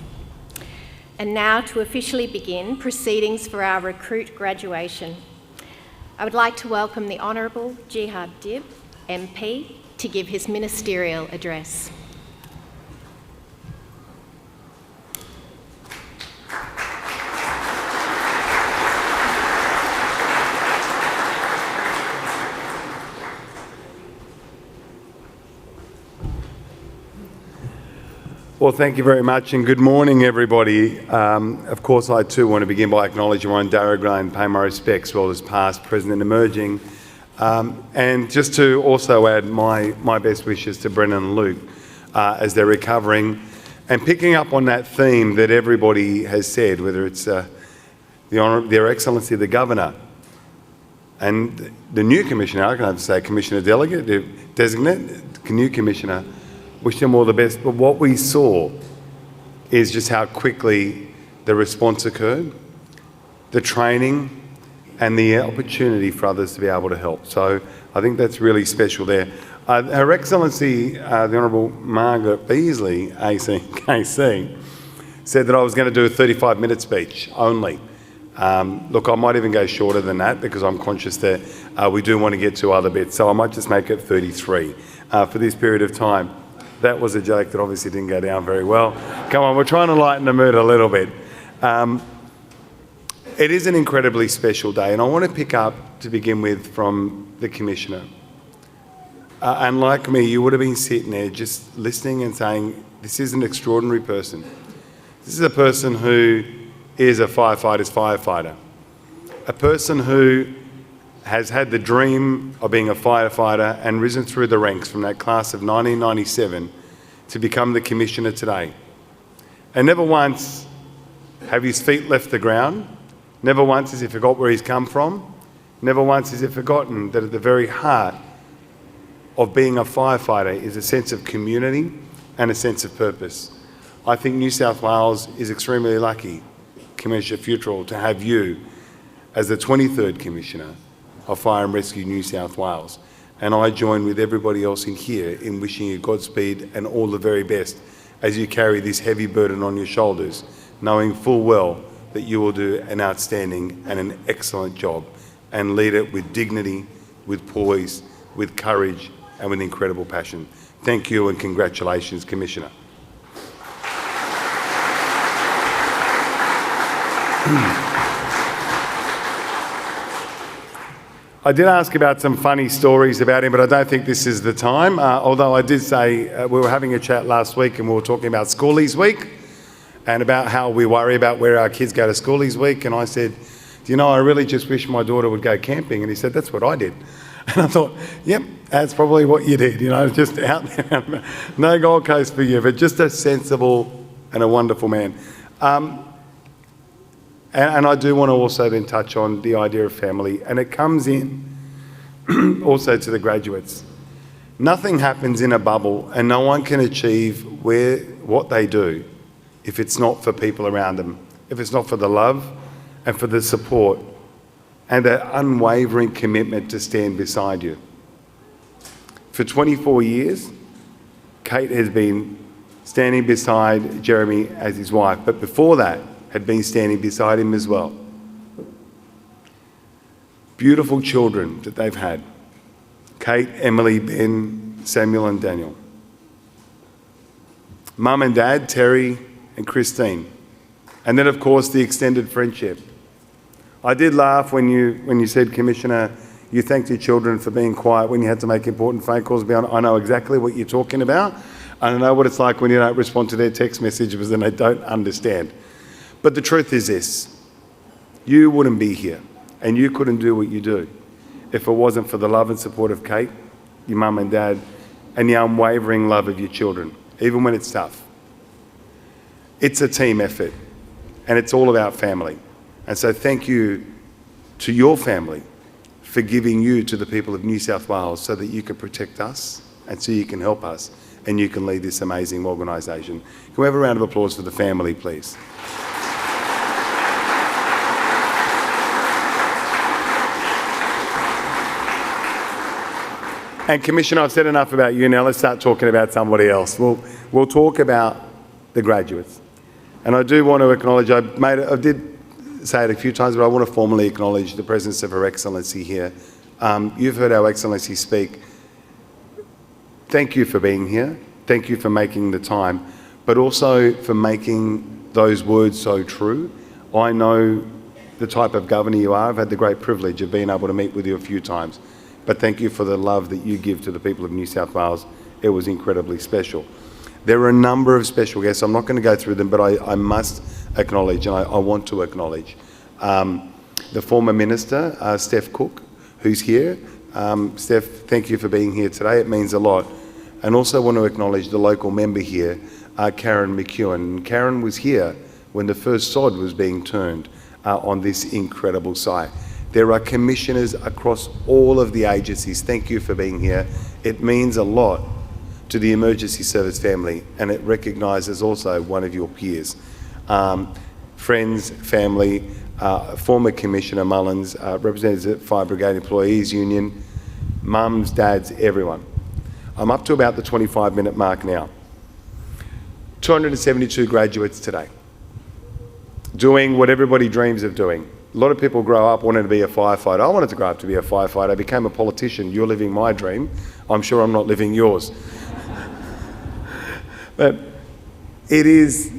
And now to officially begin proceedings for our recruit graduation. I would like to welcome the Honourable Jihad Dib, MP, to give his ministerial address. Well, thank you very much, and good morning, everybody. Of course, I too want to begin by acknowledging Ron Darragh and pay my respects for all as past, present and emerging. And just to also add my best wishes to Brennan and Luke as they're recovering, and picking up on that theme that everybody has said, whether it's Their Excellency the Governor and the new Commissioner, I can have to say Commissioner Delegate, Designate, new Commissioner, wish them all the best. But what we saw is just how quickly the response occurred, the training and the opportunity for others to be able to help. So I think that's really special there. Her Excellency, the Honourable Margaret Beasley, AC, KC, said that I was going to do a 35-minute speech only. Look, I might even go shorter than that because I'm conscious that we do want to get to other bits. So I might just make it 33 for this period of time. That was a joke that obviously didn't go down very well. Come on, we're trying to lighten the mood a little bit. It is an incredibly special day, and I want to pick up to begin with from the Commissioner. And like me, you would have been sitting there just listening and saying, this is an extraordinary person. This is a person who is a firefighter's firefighter. A person who has had the dream of being a firefighter and risen through the ranks from that class of 1997 to become the Commissioner today. And never once have his feet left the ground. Never once has he forgot where he's come from. Never once has he forgotten that at the very heart of being a firefighter is a sense of community and a sense of purpose. I think New South Wales is extremely lucky, Commissioner Fewtrell, to have you as the 23rd Commissioner of Fire and Rescue New South Wales. And I join with everybody else in here in wishing you Godspeed and all the very best as you carry this heavy burden on your shoulders, knowing full well that you will do an outstanding and an excellent job and lead it with dignity, with poise, with courage and with incredible passion. Thank you and congratulations, Commissioner. I did ask about some funny stories about him, but I don't think this is the time. Although I did say we were having a chat last week and we were talking about Schoolies Week and about how we worry about where our kids go to Schoolies Week. And I said, do you know, I really just wish my daughter would go camping. And he said, that's what I did. And I thought, yep, that's probably what you did. You know, just out there, no Gold Coast for you, but just a sensible and a wonderful man. And I do want to also then touch on the idea of family, and it comes in also to the graduates. Nothing happens in a bubble, and no one can achieve what they do if it's not for people around them, if it's not for the love and for the support and that unwavering commitment to stand beside you. For 24 years, Kate has been standing beside Jeremy as his wife, but before that, had been standing beside him as well. Beautiful children that they've had. Kate, Emily, Ben, Samuel and Daniel. Mum and Dad, Terry and Christine. And then of course the extended friendship. I did laugh when you said, Commissioner, you thanked your children for being quiet when you had to make important phone calls. I know exactly what you're talking about. I know what it's like when you don't respond to their text messages and they don't understand. But the truth is this, you wouldn't be here and you couldn't do what you do if it wasn't for the love and support of Kate, your mum and dad, and the unwavering love of your children, even when it's tough. It's a team effort and it's all about family. And so thank you to your family for giving you to the people of New South Wales so that you can protect us and so you can help us and you can lead this amazing organisation. Can we have a round of applause for the family, please? And Commissioner, I've said enough about you now. Let's start talking about somebody else. We'll talk about the graduates. And I do want to acknowledge, I did say it a few times, but I want to formally acknowledge the presence of Her Excellency here. You've heard Our Excellency speak. Thank you for being here. Thank you for making the time, but also for making those words so true. I know the type of governor you are. I've had the great privilege of being able to meet with you a few times. But thank you for the love that you give to the people of New South Wales. It was incredibly special. There are a number of special guests. I'm not going to go through them, but I must acknowledge, and I want to acknowledge, the former Minister, Steph Cook, who's here. Steph, thank you for being here today. It means a lot. And also want to acknowledge the local member here, Karen McEwen. Karen was here when the first sod was being turned on this incredible site. There are commissioners across all of the agencies. Thank you for being here. It means a lot to the emergency service family, and it recognises also one of your peers. Friends, family, former Commissioner Mullins, representatives at Fire Brigade Employees Union, mums, dads, everyone. I'm up to about the 25-minute mark now. 272 graduates today, doing what everybody dreams of doing. A lot of people grow up wanting to be a firefighter. I wanted to grow up to be a firefighter. I became a politician. You're living my dream. I'm sure I'm not living yours. But it is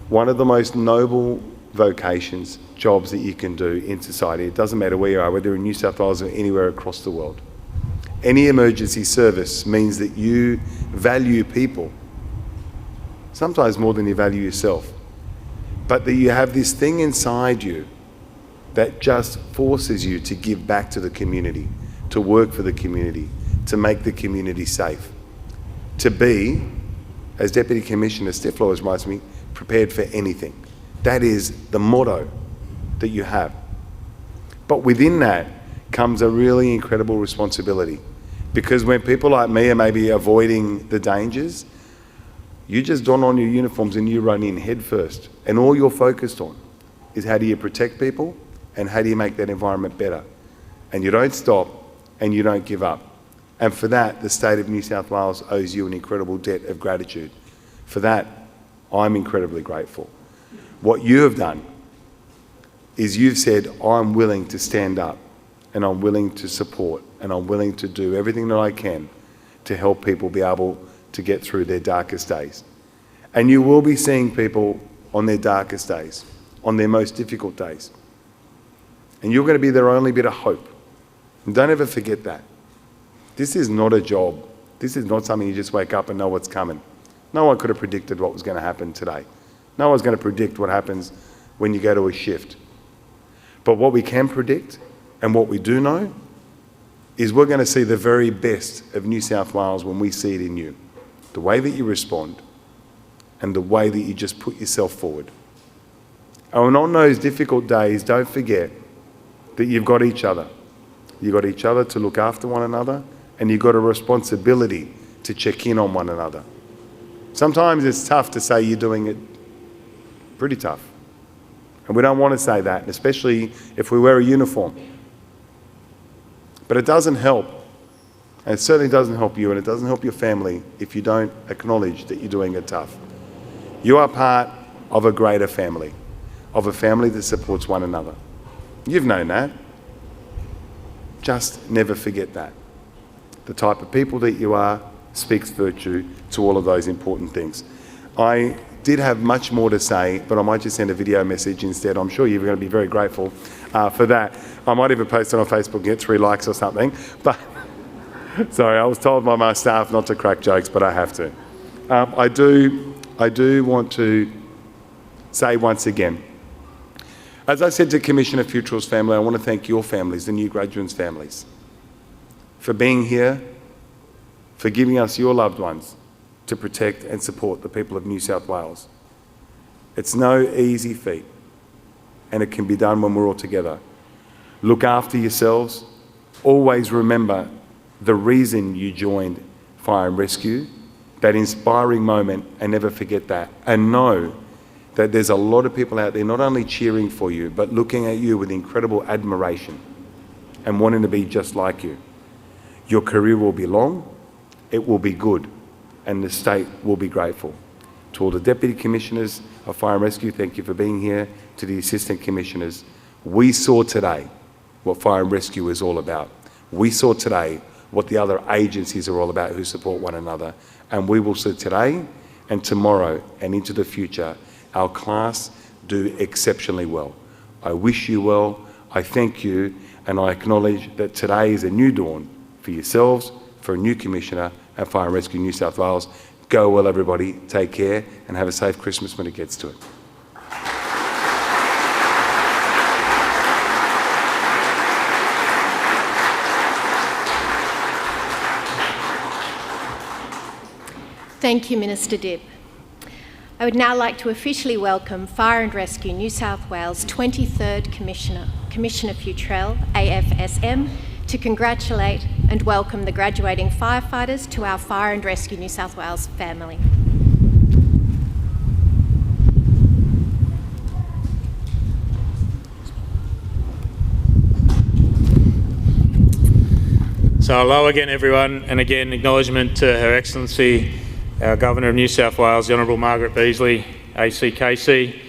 one of the most noble vocations, jobs that you can do in society. It doesn't matter where you are, whether in New South Wales or anywhere across the world. Any emergency service means that you value people, sometimes more than you value yourself, but that you have this thing inside you that just forces you to give back to the community, to work for the community, to make the community safe, to be, as Deputy Commissioner Steph always reminds me, prepared for anything. That is the motto that you have. But within that comes a really incredible responsibility, because when people like me are maybe avoiding the dangers, you just don on your uniforms and you run in head first, and all you're focused on is how do you protect people and how do you make that environment better. And you don't stop and you don't give up. And for that, the state of New South Wales owes you an incredible debt of gratitude. For that, I'm incredibly grateful. What you have done is you've said, I'm willing to stand up and I'm willing to support and I'm willing to do everything that I can to help people be able to get through their darkest days. And you will be seeing people on their darkest days, on their most difficult days. And you're going to be their only bit of hope. And don't ever forget that. This is not a job. This is not something you just wake up and know what's coming. No one could have predicted what was going to happen today. No one's going to predict what happens when you go to a shift. But what we can predict and what we do know is we're going to see the very best of New South Wales when we see it in you. The way that you respond and the way that you just put yourself forward. And on those difficult days, don't forget that you've got each other. You've got each other to look after one another, and you've got a responsibility to check in on one another. Sometimes it's tough to say you're doing it, pretty tough. And we don't want to say that, especially if we wear a uniform. But it doesn't help, and it certainly doesn't help you, and it doesn't help your family if you don't acknowledge that you're doing it tough. You are part of a greater family, of a family that supports one another. You've known that. Just never forget that. The type of people that you are speaks virtue to all of those important things. I did have much more to say, but I might just send a video message instead. I'm sure you're going to be very grateful for that. I might even post it on Facebook and get 3 likes or something. But sorry, I was told by my staff not to crack jokes, but I have to. I do want to say once again, as I said to Commissioner Fewtrell's family, I want to thank your families, the new graduates' families, for being here, for giving us your loved ones to protect and support the people of New South Wales. It's no easy feat, and it can be done when we're all together. Look after yourselves. Always remember the reason you joined Fire and Rescue, that inspiring moment, and never forget that. And know that there's a lot of people out there not only cheering for you, but looking at you with incredible admiration and wanting to be just like you. Your career will be long, it will be good, and the state will be grateful. To all the Deputy Commissioners of Fire and Rescue, thank you for being here. To the Assistant Commissioners, we saw today what Fire and Rescue is all about. We saw today what the other agencies are all about who support one another. And we will see today and tomorrow and into the future our class do exceptionally well. I wish you well, I thank you, and I acknowledge that today is a new dawn for yourselves, for a new Commissioner at Fire and Rescue New South Wales. Go well, everybody. Take care and have a safe Christmas when it gets to it. Thank you, Minister Dibb. I would now like to officially welcome Fire and Rescue New South Wales 23rd Commissioner, Commissioner Fewtrell, AFSM, to congratulate and welcome the graduating firefighters to our Fire and Rescue New South Wales family. So hello again, everyone, and again acknowledgement to Her Excellency, our Governor of New South Wales, the Honourable Margaret Beasley, ACKC,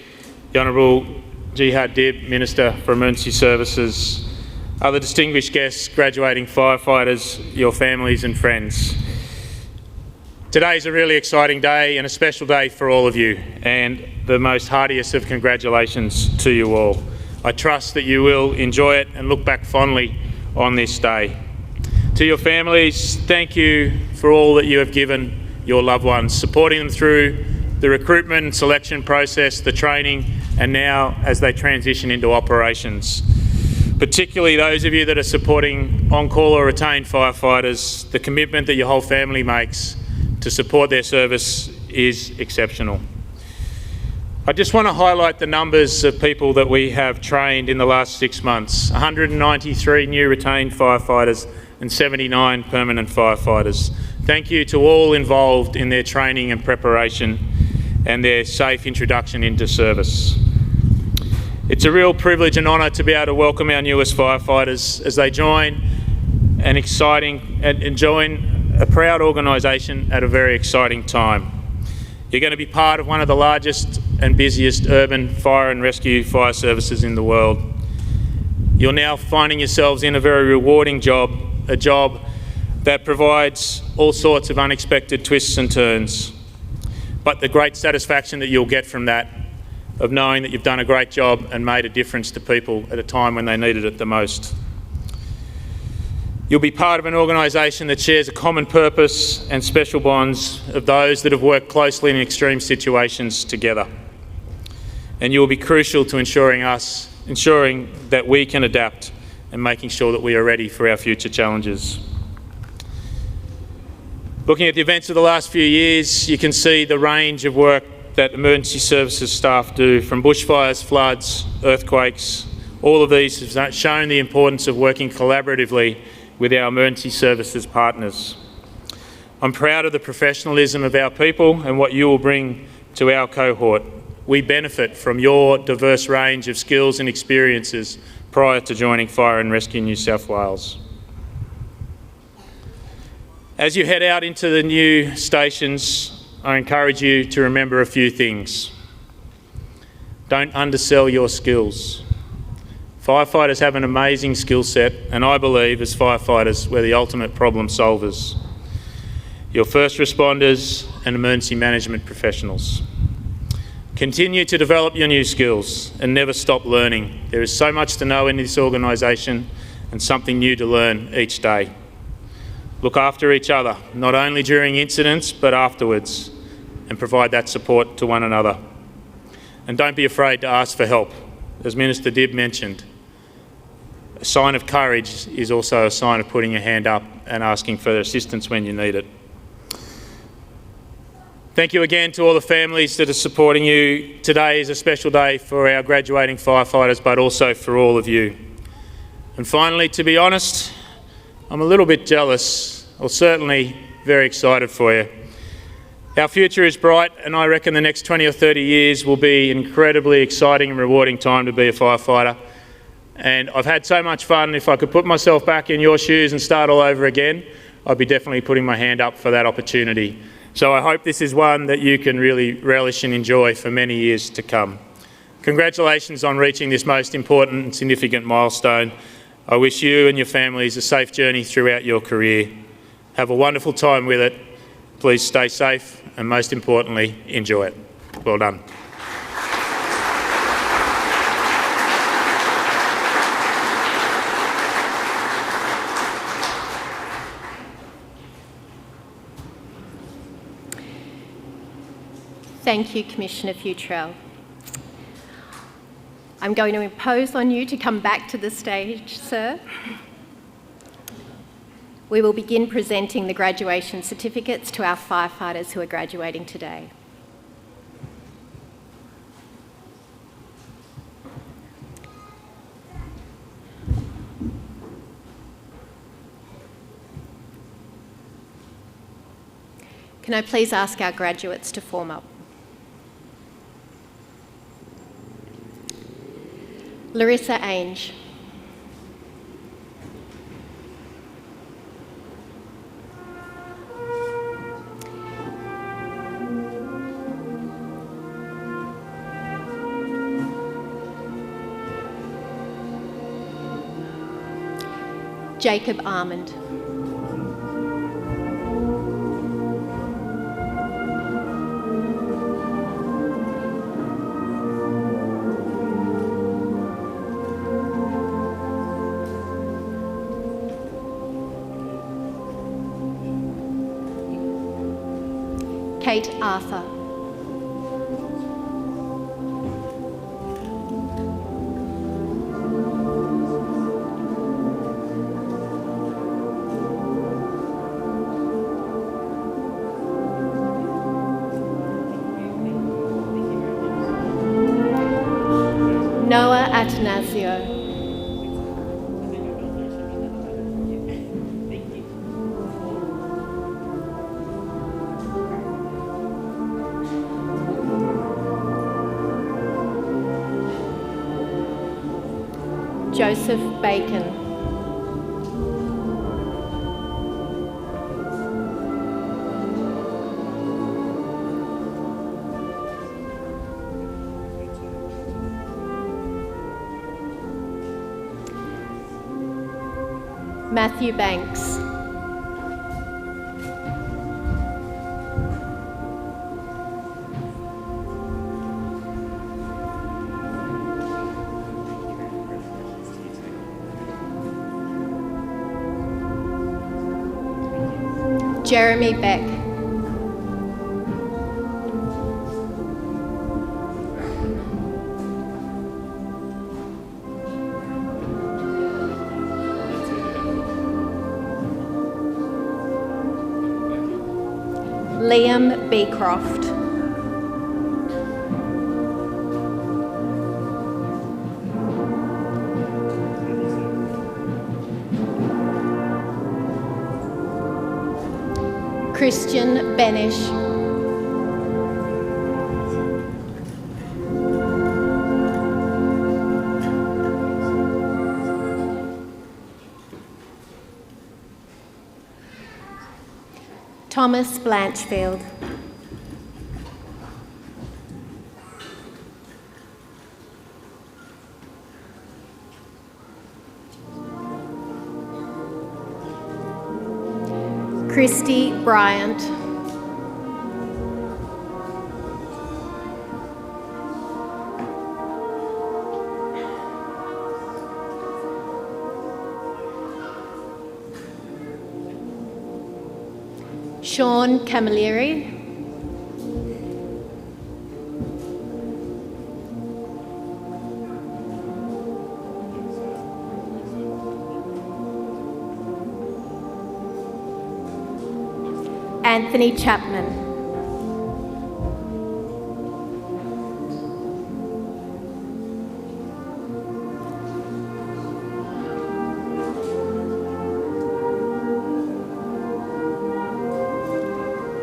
the Honourable Jihad Dibb, Minister for Emergency Services, other distinguished guests, graduating firefighters, your families and friends. Today is a really exciting day and a special day for all of you, and the most heartiest of congratulations to you all. I trust that you will enjoy it and look back fondly on this day. To your families, thank you for all that you have given your loved ones, supporting them through the recruitment and selection process, the training, and now as they transition into operations. Particularly those of you that are supporting on-call or retained firefighters, the commitment that your whole family makes to support their service is exceptional. I just want to highlight the numbers of people that we have trained in the last 6 months. 193 new retained firefighters and 79 permanent firefighters. Thank you to all involved in their training and preparation and their safe introduction into service. It's a real privilege and honour to be able to welcome our newest firefighters as they join and join a proud organisation at a very exciting time. You're going to be part of one of the largest and busiest urban fire and rescue fire services in the world. You're now finding yourselves in a very rewarding job, a job that provides all sorts of unexpected twists and turns. But the great satisfaction that you'll get from that, of knowing that you've done a great job and made a difference to people at a time when they needed it the most. You'll be part of an organisation that shares a common purpose and special bonds of those that have worked closely in extreme situations together. And you will be crucial to ensuring that we can adapt and making sure that we are ready for our future challenges. Looking at the events of the last few years, you can see the range of work that emergency services staff do, from bushfires, floods, earthquakes. All of these have shown the importance of working collaboratively with our emergency services partners. I'm proud of the professionalism of our people and what you will bring to our cohort. We benefit from your diverse range of skills and experiences prior to joining Fire and Rescue New South Wales. As you head out into the new stations, I encourage you to remember a few things. Don't undersell your skills. Firefighters have an amazing skill set, and I believe as firefighters we're the ultimate problem solvers. You're first responders and emergency management professionals. Continue to develop your new skills and never stop learning. There is so much to know in this organisation and something new to learn each day. Look after each other, not only during incidents but afterwards, and provide that support to one another. And don't be afraid to ask for help. As Minister Dibb mentioned, a sign of courage is also a sign of putting your hand up and asking for assistance when you need it. Thank you again to all the families that are supporting you. Today is a special day for our graduating firefighters, but also for all of you. And finally, to be honest, I'm a little bit jealous, or certainly very excited for you. Our future is bright, and I reckon the next 20 or 30 years will be an incredibly exciting and rewarding time to be a firefighter. And I've had so much fun. If I could put myself back in your shoes and start all over again, I'd be definitely putting my hand up for that opportunity. So I hope this is one that you can really relish and enjoy for many years to come. Congratulations on reaching this most important and significant milestone. I wish you and your families a safe journey throughout your career. Have a wonderful time with it. Please stay safe and, most importantly, enjoy it. Well done. Thank you, Commissioner Fewtrell. I'm going to impose on you to come back to the stage, sir. We will begin presenting the graduation certificates to our firefighters who are graduating today. Can I please ask our graduates to form up? Larissa Ainge. Jacob Armand. Kate Arthur. Noah Atanasio. Joseph Bacon. Matthew Banks. Jeremy Beck. Liam Beecroft. Christian Benish. Thomas Blanchfield. Christy Bryant. Sean Camilleri. Anthony Chapman.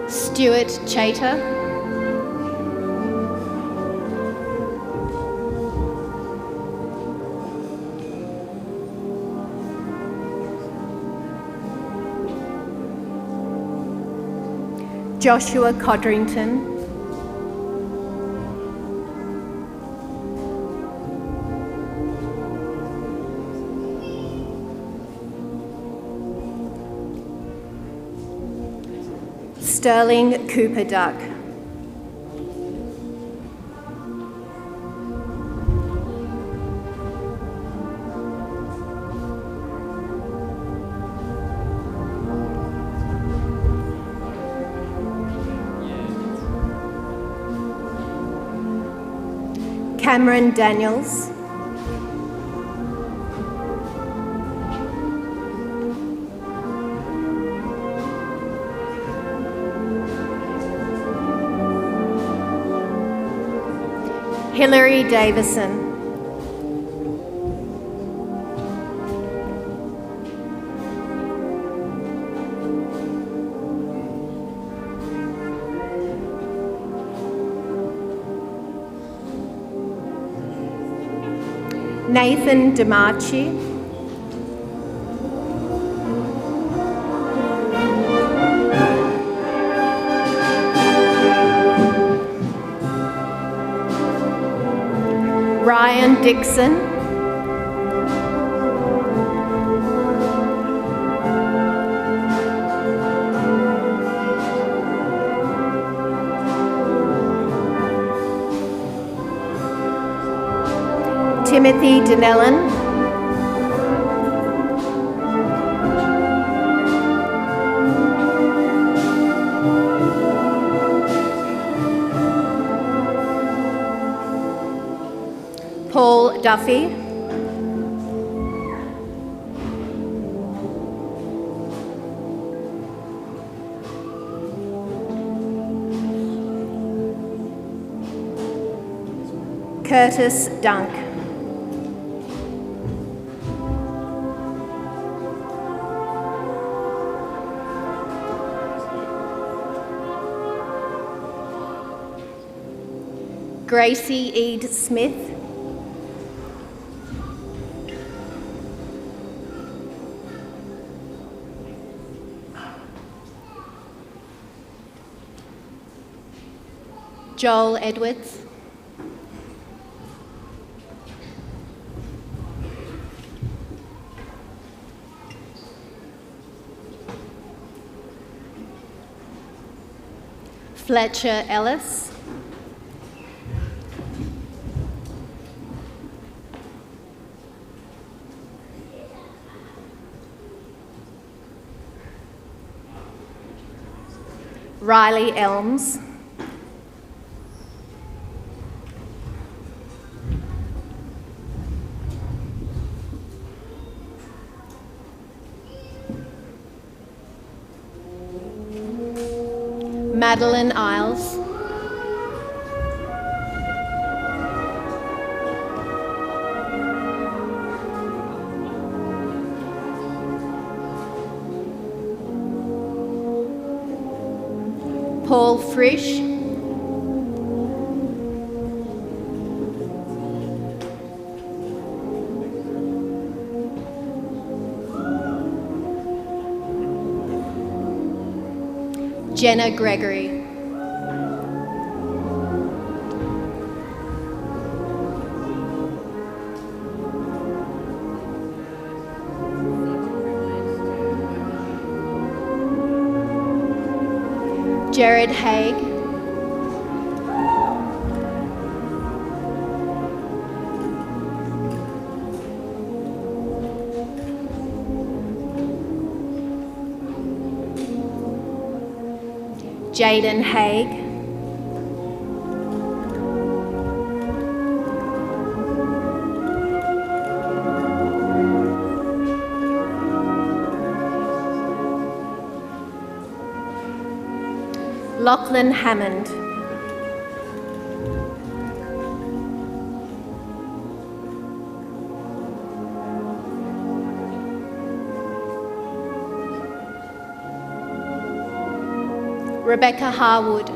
Stuart Chater. Joshua Codrington. Sterling Cooper Duck. Cameron Daniels, Hilary Davison, Nathan DeMarchi, Ryan Dixon, Timothy Dinellen, Paul Duffy, Curtis Dunk, Gracie Eade Smith, Joel Edwards, Fletcher Ellis, Riley Elms, Madeline Isles, Paul Frisch, Jenna Gregory, Jared Haig, Jaden Haig, Lachlan Hammond, Rebecca Harwood,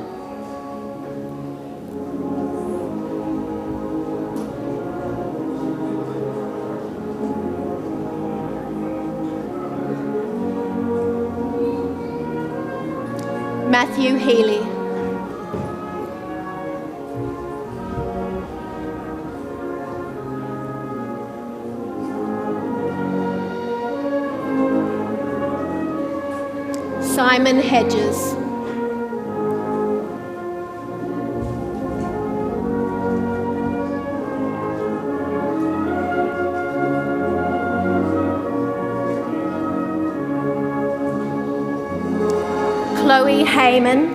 Matthew Healy, Simon Hedges, Chloe Heyman,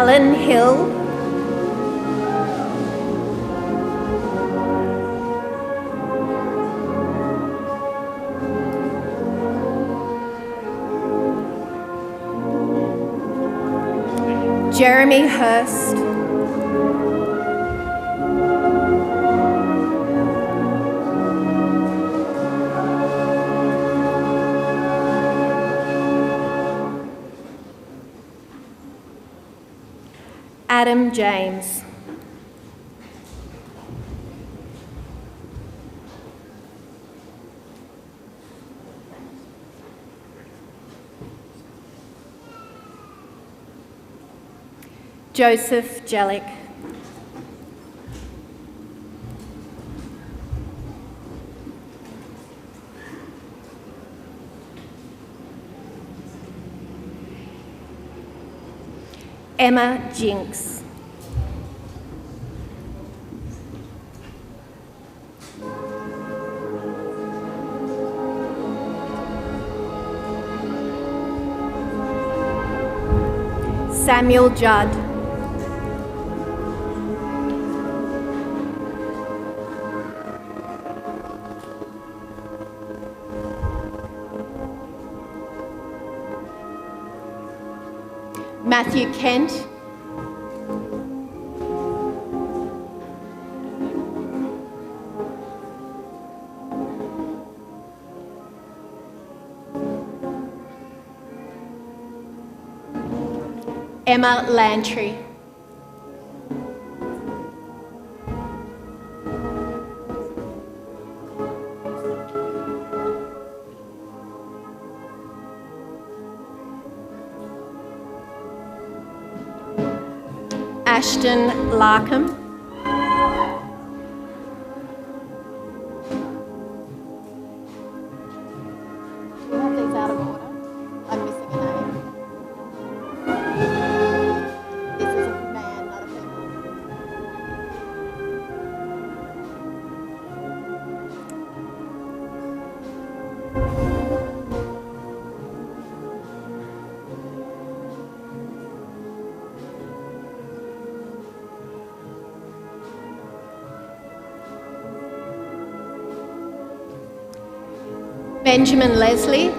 Alan Hill. Jeremy Hurst. Adam James. Joseph Jellick. Emma Jinks. Samuel Judd. Matthew Kent. Emma Lantry. Ashton Larkham. Do you have these out of order? I'm missing a name. This is a man, not a female. Benjamin Leslie.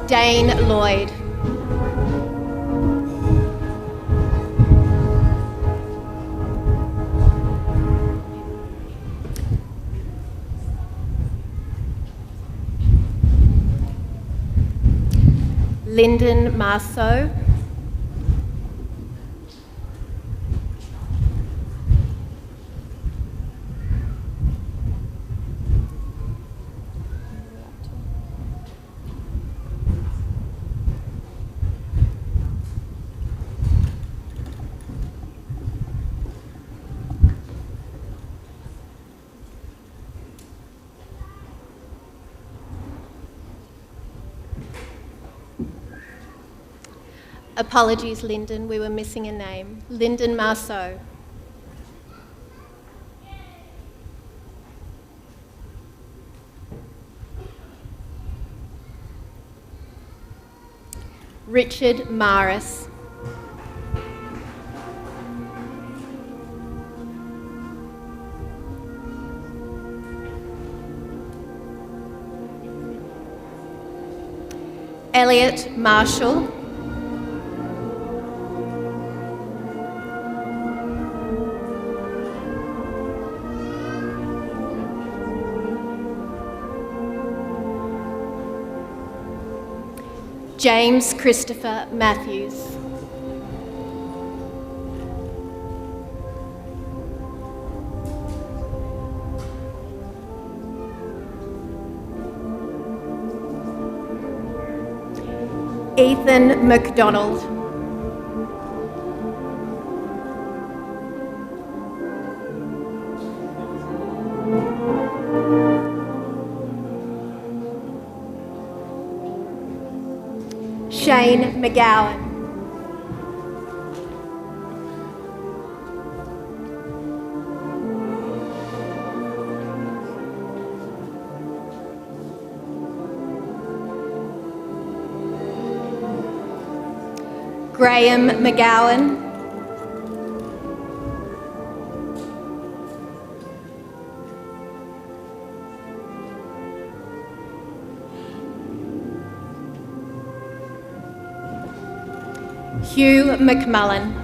Dane Lloyd. Lyndon Marceau. Apologies, Lyndon, we were missing a name. Lyndon Marceau. Richard Maris. Elliot Marshall. James Christopher Matthews. Ethan McDonald. Shane McGowan. Graham McGowan, Hugh McMullen,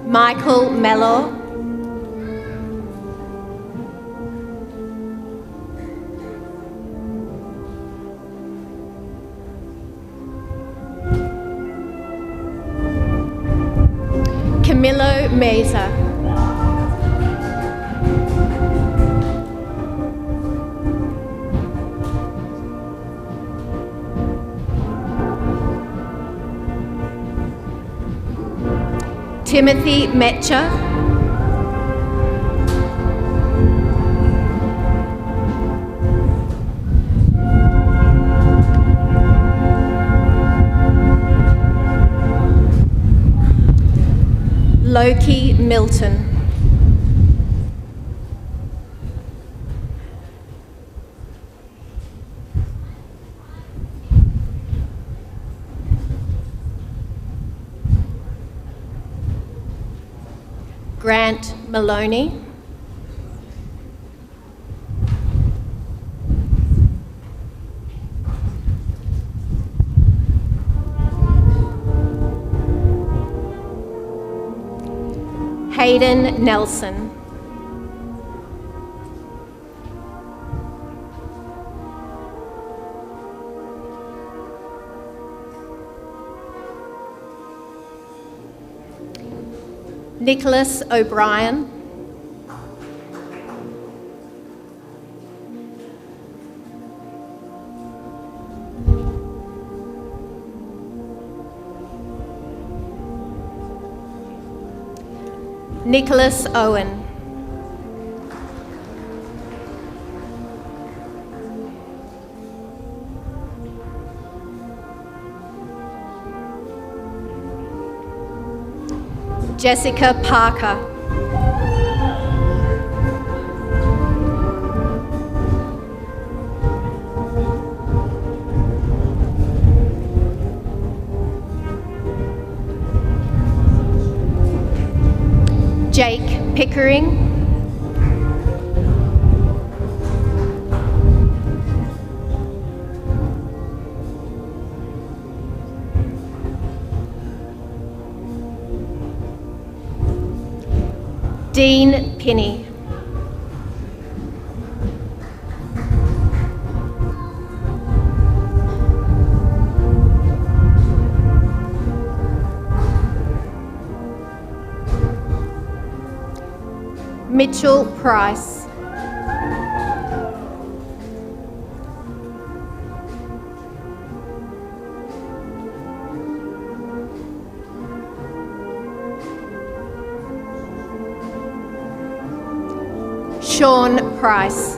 Michael Mellor, Camilo Meza, Timothy Metcher, Loki Milton, Grant Maloney, Hayden Nelson, Nicholas O'Brien, Nicholas Owen, Jessica Parker, Jake Pickering, Dean Pinney, Mitchell Price, Sean Price,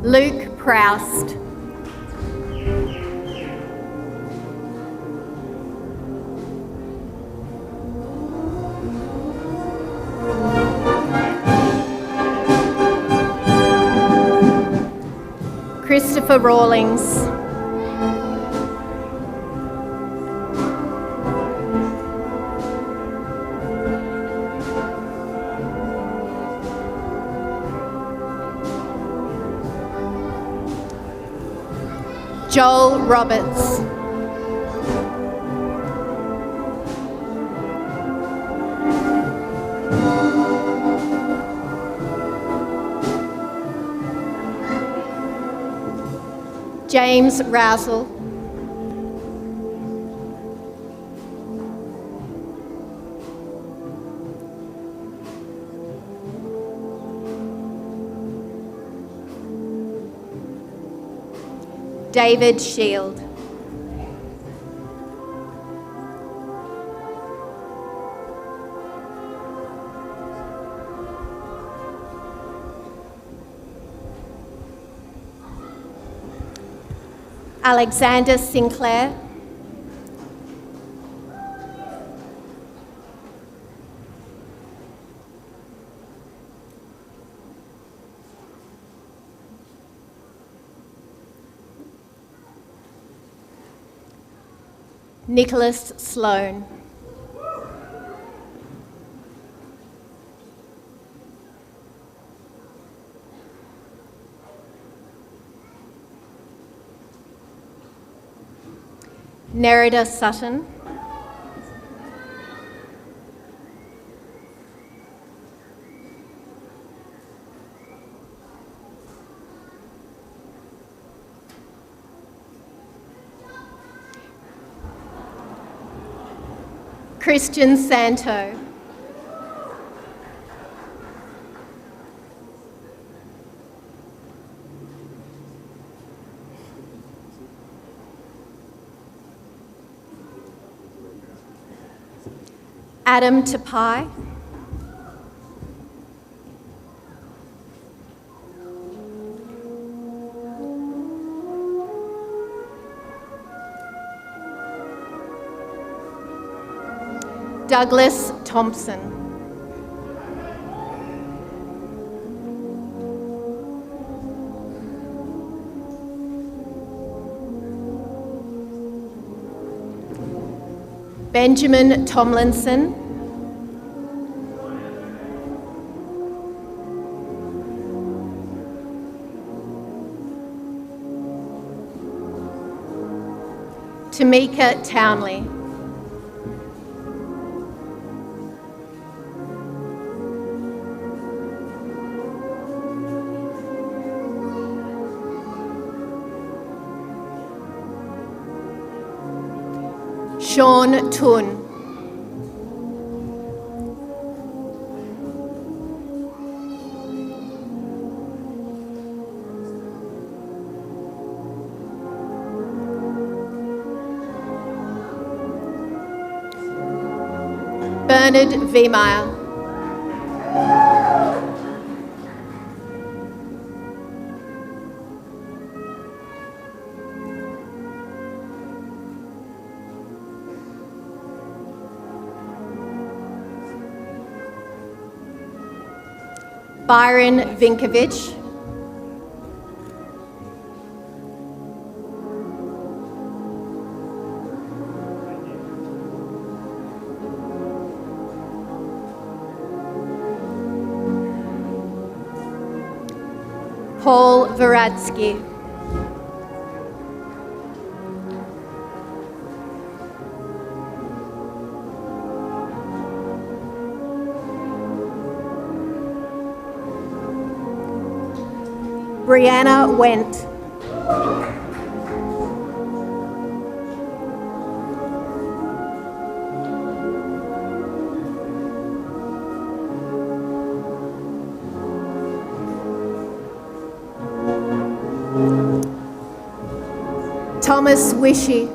Luke Proust, Christopher Rawlings, Joel Roberts, James Rousel, David Shield, Alexander Sinclair, Nicholas Sloan, Nerida Sutton, Christian Santo, Adam Tapai, Douglas Thompson, Benjamin Tomlinson, Tamika Townley, Sean Tun, Bernard Viemeyer, Byron Vinkovich, Paul Varadsky, Brianna Wendt, Thomas Wishy,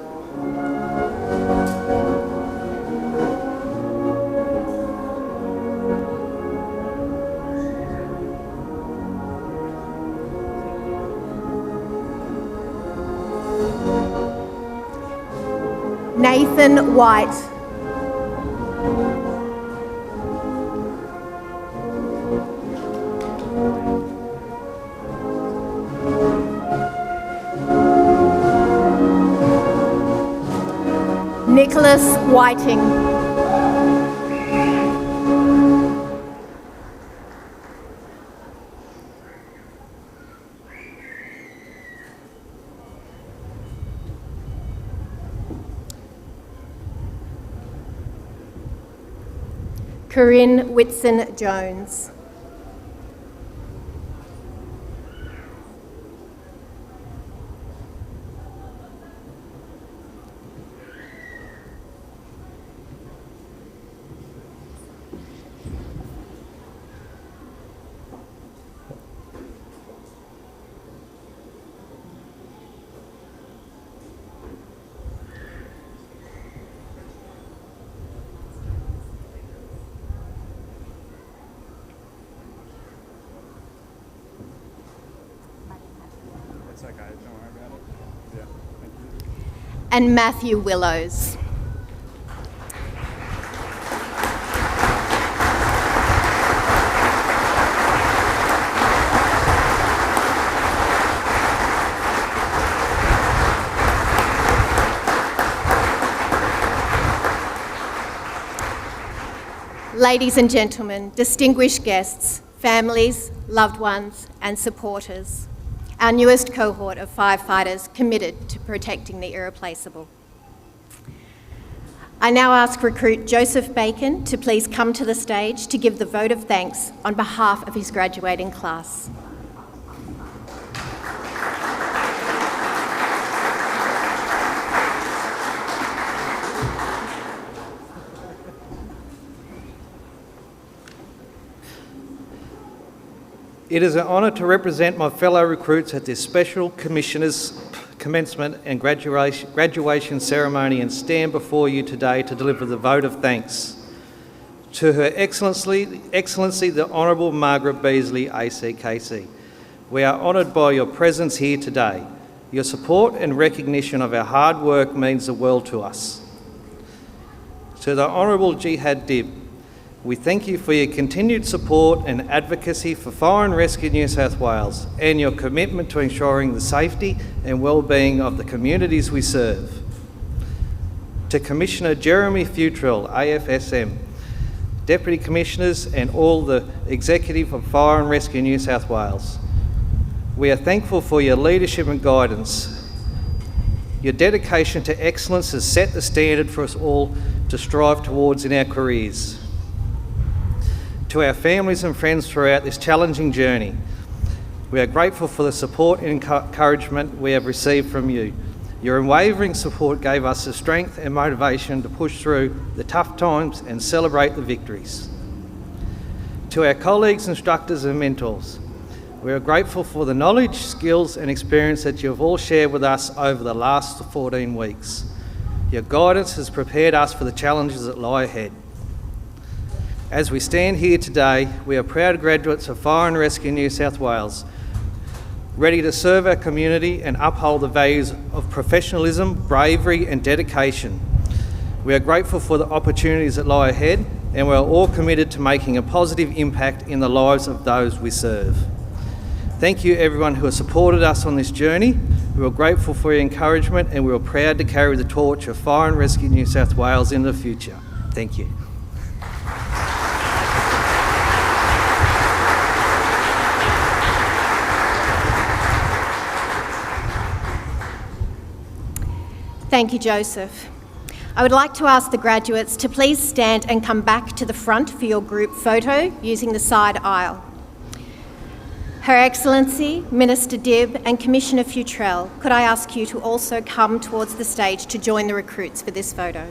Nathan White, Nicholas Whiting, Corinne Whitson-Jones, and Matthew Willows. Ladies and gentlemen, distinguished guests, families, loved ones, and supporters, our newest cohort of firefighters committed to protecting the irreplaceable. I now ask recruit Joseph Bacon to please come to the stage to give the vote of thanks on behalf of his graduating class. It is an honour to represent my fellow recruits at this special Commissioner's Commencement and graduation ceremony and stand before you today to deliver the vote of thanks to Her Excellency the Honourable Margaret Beasley, ACKC. We are honoured by your presence here today. Your support and recognition of our hard work means the world to us. To the Honourable Jihad Dib, we thank you for your continued support and advocacy for Fire and Rescue New South Wales and your commitment to ensuring the safety and well-being of the communities we serve. To Commissioner Jeremy Fewtrell, AFSM, Deputy Commissioners and all the executive of Fire and Rescue New South Wales, we are thankful for your leadership and guidance. Your dedication to excellence has set the standard for us all to strive towards in our careers. To our families and friends throughout this challenging journey, we are grateful for the support and encouragement we have received from you. Your unwavering support gave us the strength and motivation to push through the tough times and celebrate the victories. To our colleagues, instructors and mentors, we are grateful for the knowledge, skills and experience that you have all shared with us over the last 14 weeks. Your guidance has prepared us for the challenges that lie ahead. As we stand here today, we are proud graduates of Fire and Rescue New South Wales, ready to serve our community and uphold the values of professionalism, bravery and dedication. We are grateful for the opportunities that lie ahead, and we are all committed to making a positive impact in the lives of those we serve. Thank you everyone who has supported us on this journey. We are grateful for your encouragement and we are proud to carry the torch of Fire and Rescue New South Wales in the future. Thank you. Thank you, Joseph. I would like to ask the graduates to please stand and come back to the front for your group photo using the side aisle. Her Excellency, Minister Dibb and Commissioner Fewtrell, could I ask you to also come towards the stage to join the recruits for this photo?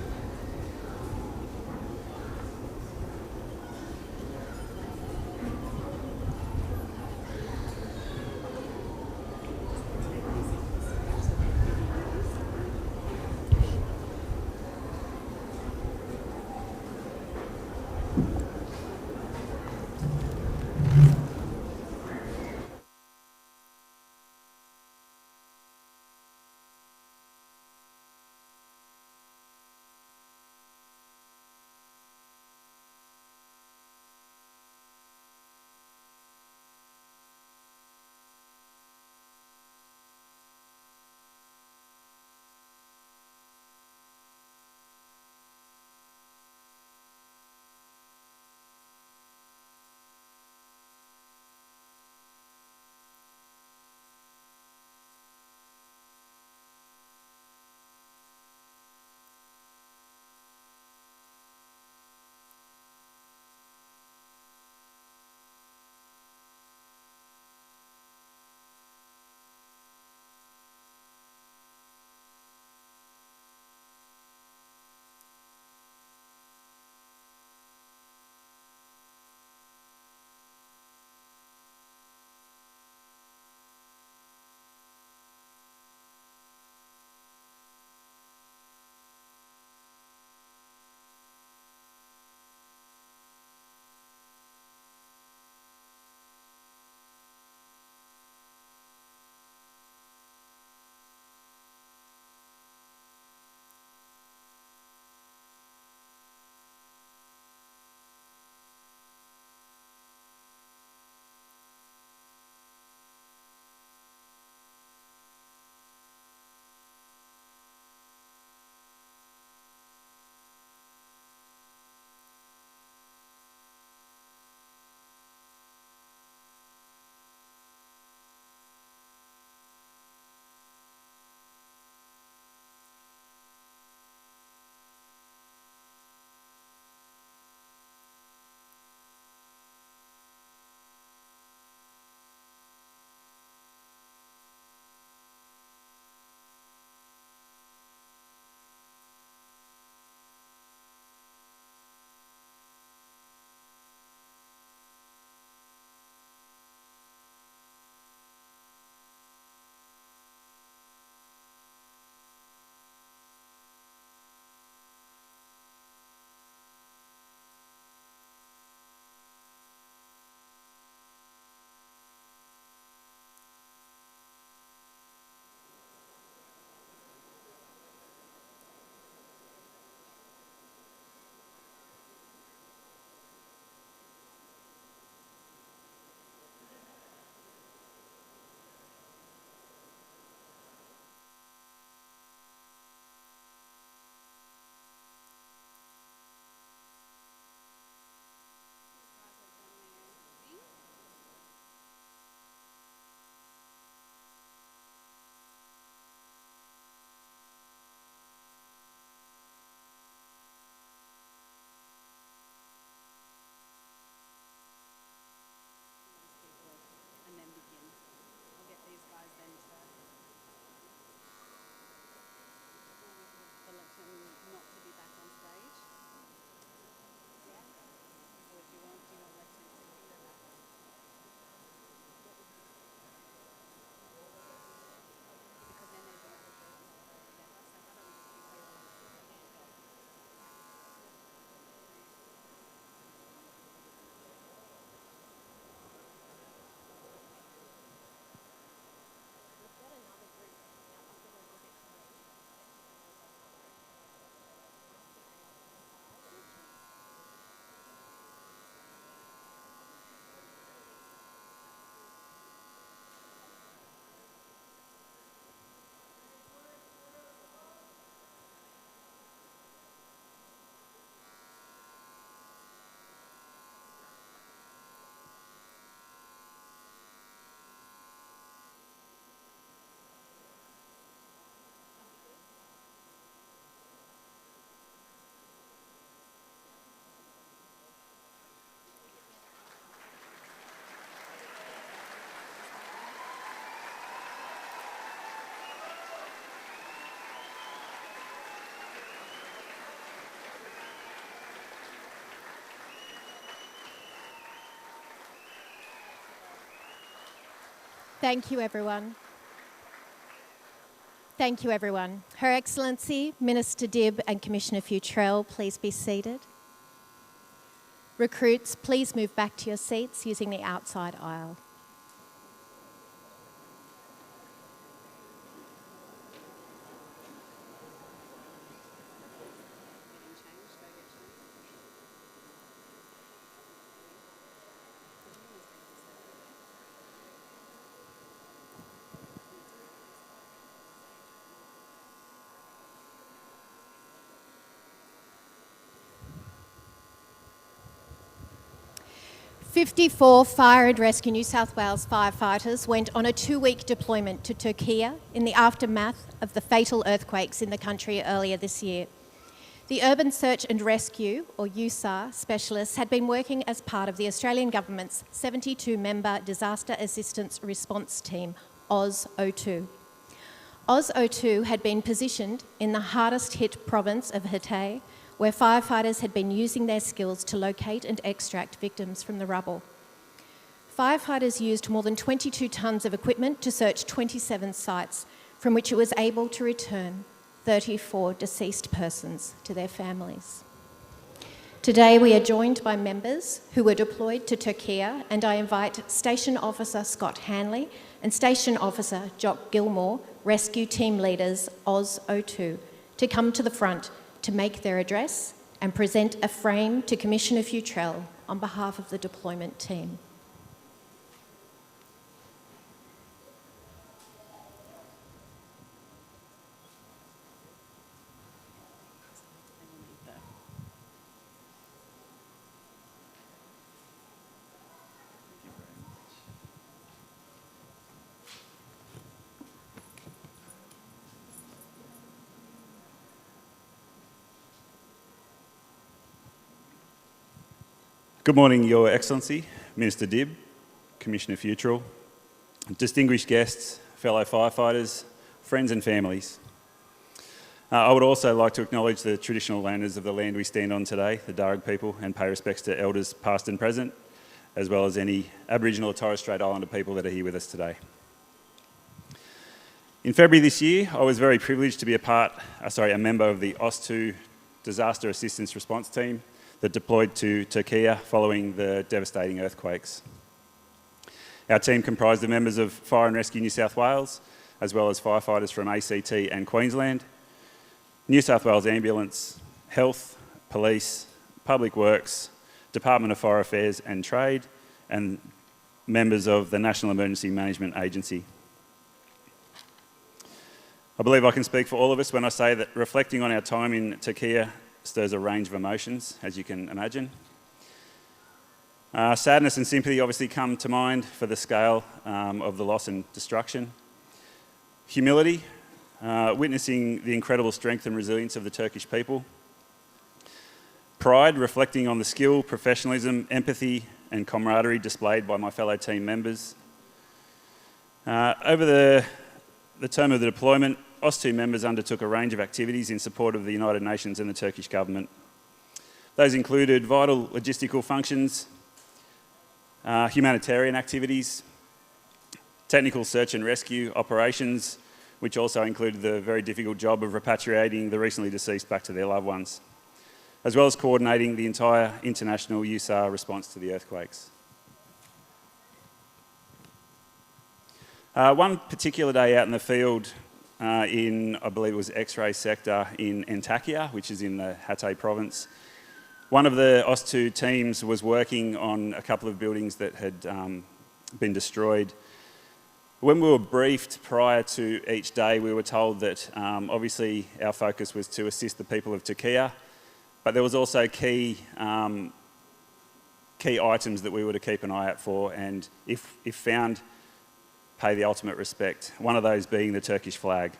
Thank you, everyone. Thank you, everyone. Her Excellency, Minister Dibb and Commissioner Fewtrell, please be seated. Recruits, please move back to your seats using the outside aisle. "54 Fire and Rescue New South Wales firefighters went on a 2-week deployment to Turkey in the aftermath of the fatal earthquakes in the country earlier this year. The Urban Search and Rescue, or USAR, specialists had been working as part of the Australian Government's 72-member Disaster Assistance Response Team, OZ-02. OZ-02 had been positioned in the hardest-hit province of Hatay, where firefighters had been using their skills to locate and extract victims from the rubble. Firefighters used more than 22 tonnes of equipment to search 27 sites, from which it was able to return 34 deceased persons to their families. Today we are joined by members who were deployed to Turkey, and I invite Station Officer Scott Hanley and Station Officer Jock Gilmore, rescue team leaders OZ-02, to come to the front to make their address and present a frame to Commissioner Fewtrell on behalf of the deployment team. Good morning, Your Excellency, Minister Dibb, Commissioner Fewtrell, distinguished guests, fellow firefighters, friends and families. I would also like to acknowledge the traditional owners of the land we stand on today, the Darug people, and pay respects to elders past and present, as well as any Aboriginal or Torres Strait Islander people that are here with us today. In February this year, I was very privileged to be a member of the OZ-02 Disaster Assistance Response Team that deployed to Turkey following the devastating earthquakes. Our team comprised of members of Fire and Rescue New South Wales, as well as firefighters from ACT and Queensland, New South Wales Ambulance, Health, Police, Public Works, Department of Foreign Affairs and Trade, and members of the National Emergency Management Agency. I believe I can speak for all of us when I say that reflecting on our time in Turkey stirs a range of emotions, as you can imagine. Sadness and sympathy obviously come to mind for the scale of the loss and destruction. Humility, witnessing the incredible strength and resilience of the Turkish people. Pride, reflecting on the skill, professionalism, empathy and camaraderie displayed by my fellow team members. Over the term of the deployment, OZ-02 members undertook a range of activities in support of the United Nations and the Turkish government. Those included vital logistical functions, humanitarian activities, technical search and rescue operations, which also included the very difficult job of repatriating the recently deceased back to their loved ones, as well as coordinating the entire international USAR response to the earthquakes. One particular day out in the field in, I believe it was X-ray sector in Antakya, which is in the Hatay province, one of the OZ-02 teams was working on a couple of buildings that had been destroyed. When we were briefed prior to each day, we were told that obviously our focus was to assist the people of Turkey, but there was also key items that we were to keep an eye out for, and if found, pay the ultimate respect, one of those being the Turkish flag.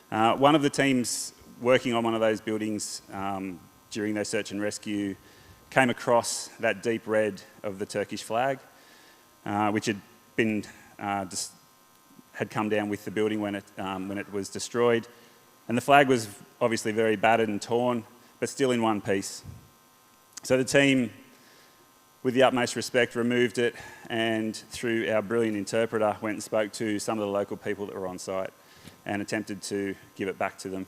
One of the teams working on one of those buildings during their search and rescue came across that deep red of the Turkish flag, which had been had come down with the building when it was destroyed. And the flag was obviously very battered and torn, but still in one piece. So the team with the utmost respect, removed it, and through our brilliant interpreter, went and spoke to some of the local people that were on site and attempted to give it back to them.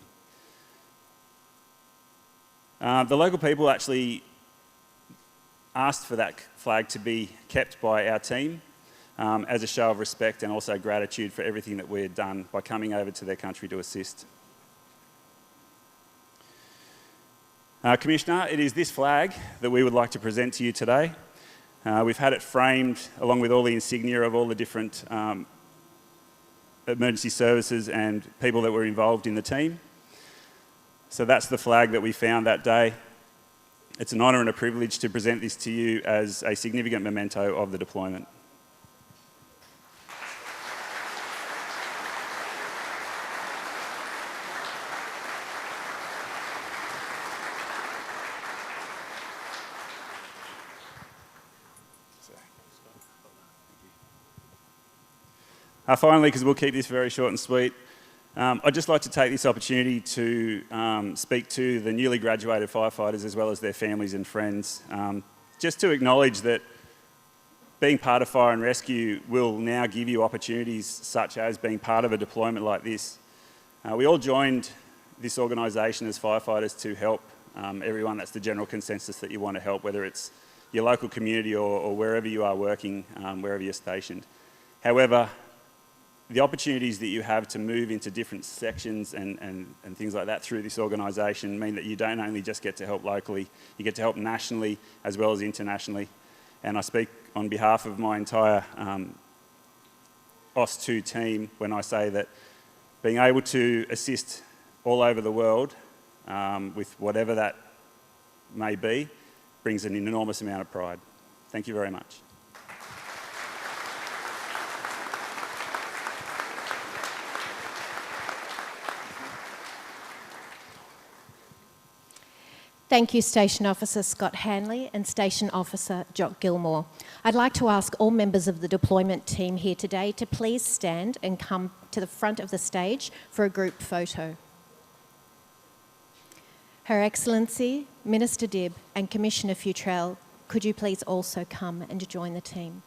The local people actually asked for that flag to be kept by our team as a show of respect and also gratitude for everything that we had done by coming over to their country to assist. Commissioner, it is this flag that we would like to present to you today. We've had it framed along with all the insignia of all the different emergency services and people that were involved in the team. So that's the flag that we found that day. It's an honour and a privilege to present this to you as a significant memento of the deployment. Finally, because we'll keep this very short and sweet, I'd just like to take this opportunity to speak to the newly graduated firefighters as well as their families and friends, just to acknowledge that being part of Fire and Rescue will now give you opportunities such as being part of a deployment like this. We all joined this organisation as firefighters to help everyone. That's the general consensus, that you want to help, whether it's your local community or wherever you are working, wherever you're stationed. However, the opportunities that you have to move into different sections and things like that through this organisation mean that you don't only just get to help locally, you get to help nationally as well as internationally. And I speak on behalf of my entire OS2 team when I say that being able to assist all over the world with whatever that may be brings an enormous amount of pride. Thank you very much. Thank you, Station Officer Scott Hanley and Station Officer Jock Gilmore. I'd like to ask all members of the deployment team here today to please stand and come to the front of the stage for a group photo. Her Excellency, Minister Dibb and Commissioner Fewtrell, could you please also come and join the team?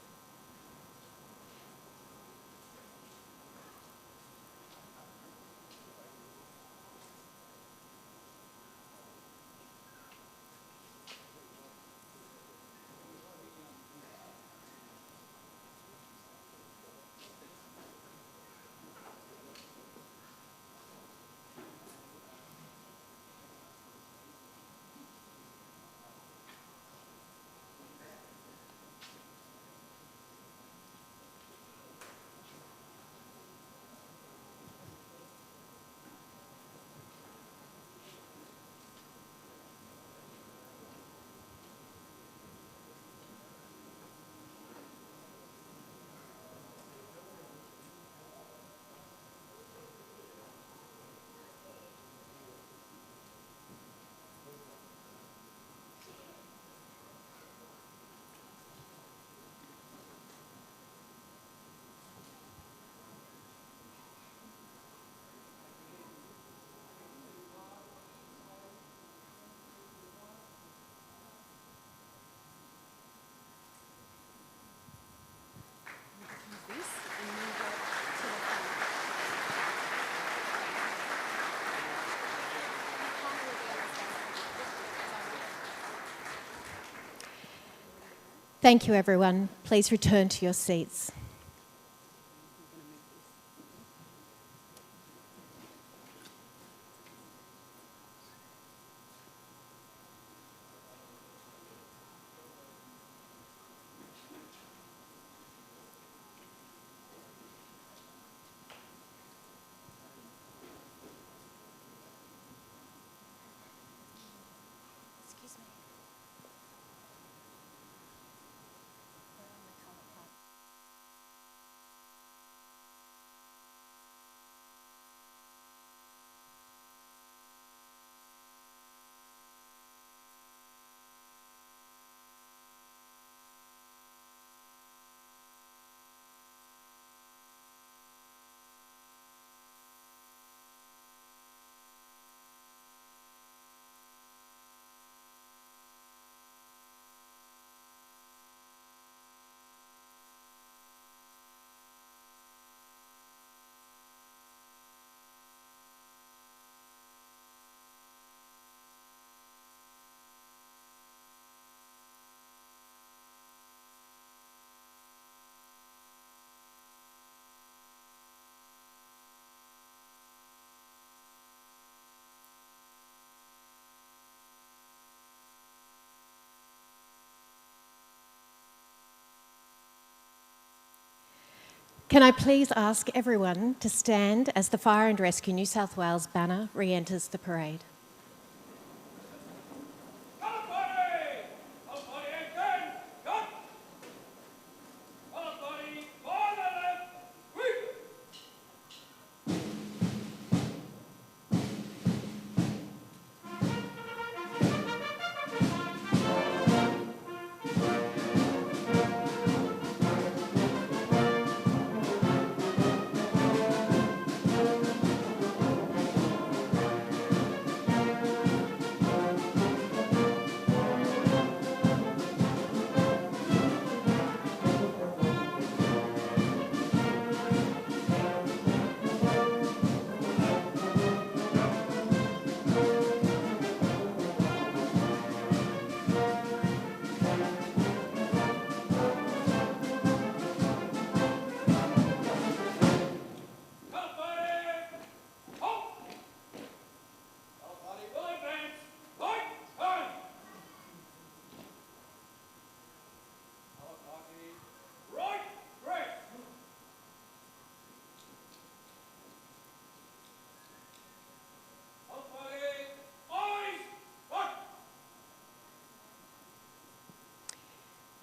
Thank you, everyone. Please return to your seats. Can I please ask everyone to stand as the Fire and Rescue New South Wales banner re-enters the parade?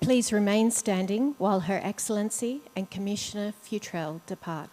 Please remain standing while Her Excellency and Commissioner Fewtrell depart.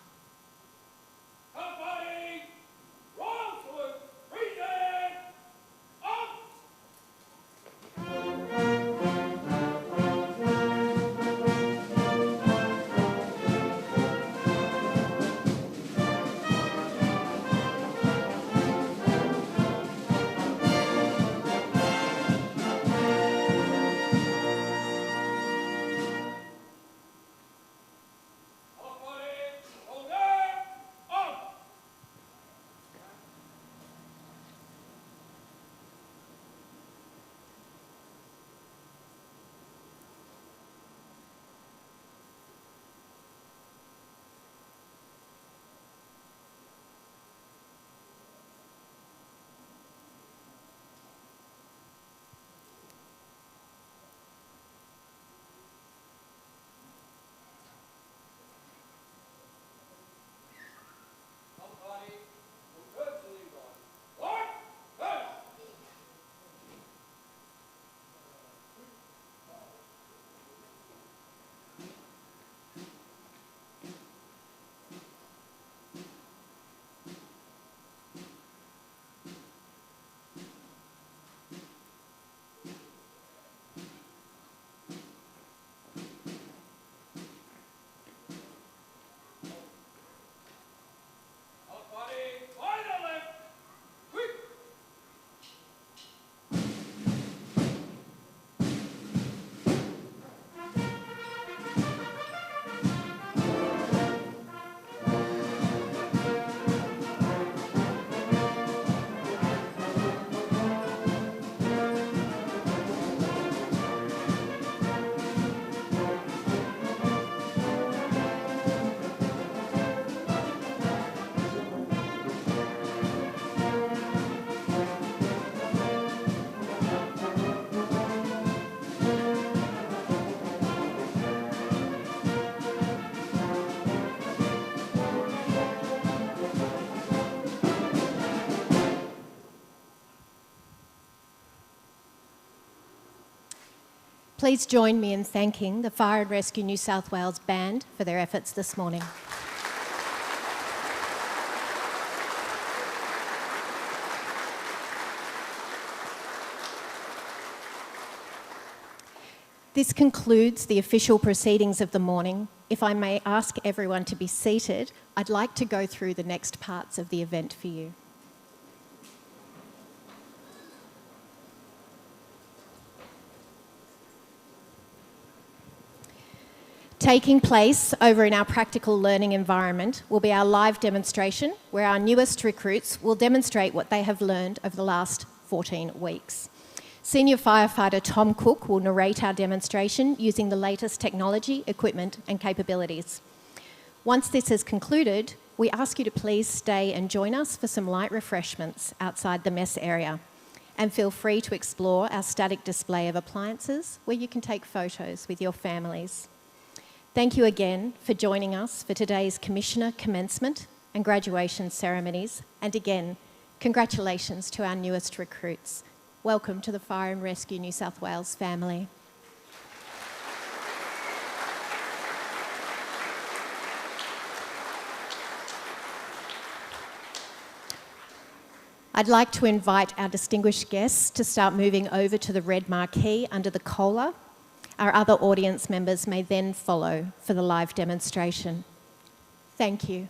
Please join me in thanking the Fire and Rescue New South Wales Band for their efforts this morning. This concludes the official proceedings of the morning. If I may ask everyone to be seated, I'd like to go through the next parts of the event for you. Taking place over in our practical learning environment will be our live demonstration, where our newest recruits will demonstrate what they have learned over the last 14 weeks. Senior firefighter Tom Cook will narrate our demonstration using the latest technology, equipment and capabilities. Once this is concluded, we ask you to please stay and join us for some light refreshments outside the mess area. And feel free to explore our static display of appliances where you can take photos with your families. Thank you again for joining us for today's Commissioner Commencement and graduation ceremonies. And again, congratulations to our newest recruits. Welcome to the Fire and Rescue New South Wales family. I'd like to invite our distinguished guests to start moving over to the red marquee under the COLA. Our other audience members may then follow for the live demonstration. Thank you.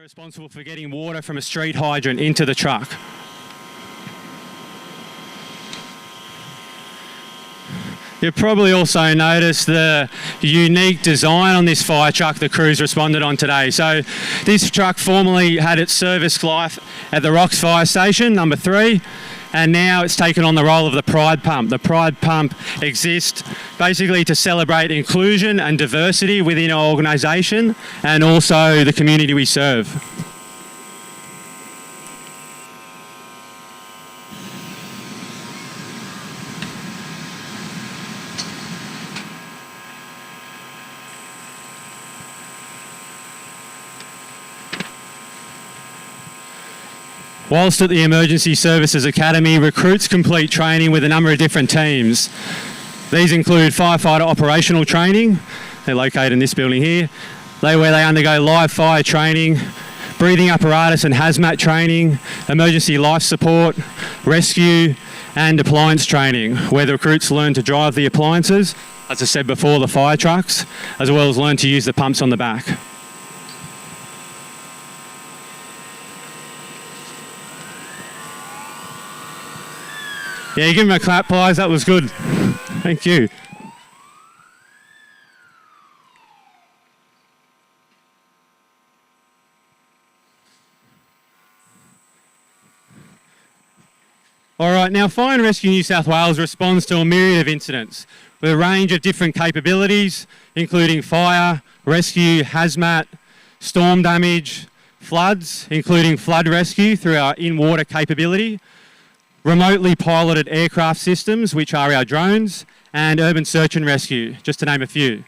Responsible for getting water from a street hydrant into the truck. You've probably also noticed the unique design on this fire truck the crews responded on today. So this truck formerly had its service life at the Rocks Fire Station, number 3, and now it's taken on the role of the Pride Pump. The Pride Pump exists basically to celebrate inclusion and diversity within our organisation and also the community we serve. Whilst at the Emergency Services Academy, recruits complete training with a number of different teams. These include firefighter operational training, they're located in this building here, where they undergo live fire training, breathing apparatus and hazmat training, emergency life support, rescue and appliance training, where the recruits learn to drive the appliances, as I said before, the fire trucks, as well as learn to use the pumps on the back. Yeah, give him a clap, guys. That was good. Thank you. All right, now Fire and Rescue New South Wales responds to a myriad of incidents with a range of different capabilities, including fire, rescue, hazmat, storm damage, floods, including flood rescue through our in-water capability, remotely piloted aircraft systems, which are our drones, and urban search and rescue, just to name a few.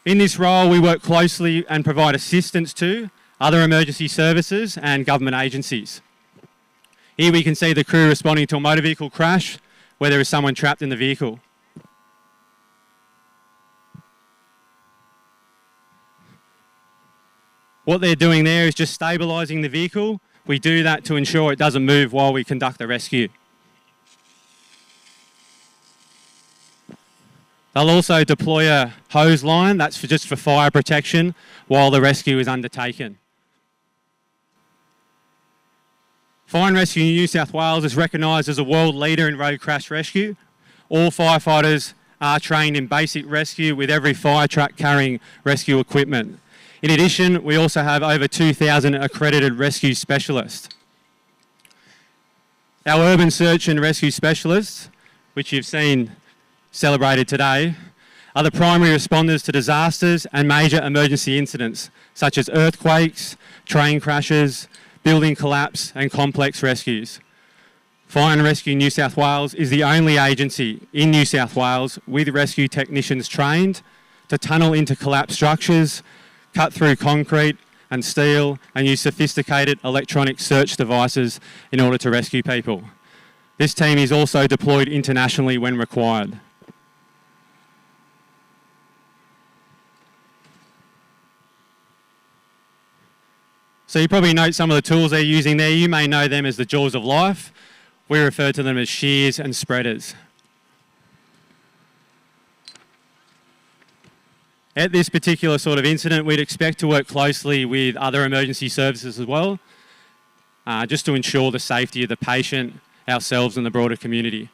In this role, we work closely and provide assistance to other emergency services and government agencies. Here we can see the crew responding to a motor vehicle crash where there is someone trapped in the vehicle. What they're doing there is just stabilising the vehicle. We do that to ensure it doesn't move while we conduct the rescue. They'll also deploy a hose line, that's just for fire protection, while the rescue is undertaken. Fire and Rescue New South Wales is recognised as a world leader in road crash rescue. All firefighters are trained in basic rescue with every fire truck carrying rescue equipment. In addition, we also have over 2,000 accredited rescue specialists. Our urban search and rescue specialists, which you've seen celebrated today, are the primary responders to disasters and major emergency incidents, such as earthquakes, train crashes, building collapse and complex rescues. Fire and Rescue New South Wales is the only agency in New South Wales with rescue technicians trained to tunnel into collapsed structures, cut through concrete and steel, and use sophisticated electronic search devices in order to rescue people. This team is also deployed internationally when required. So you probably note some of the tools they're using there. You may know them as the jaws of life. We refer to them as shears and spreaders. At this particular sort of incident, we'd expect to work closely with other emergency services as well, just to ensure the safety of the patient, ourselves and the broader community.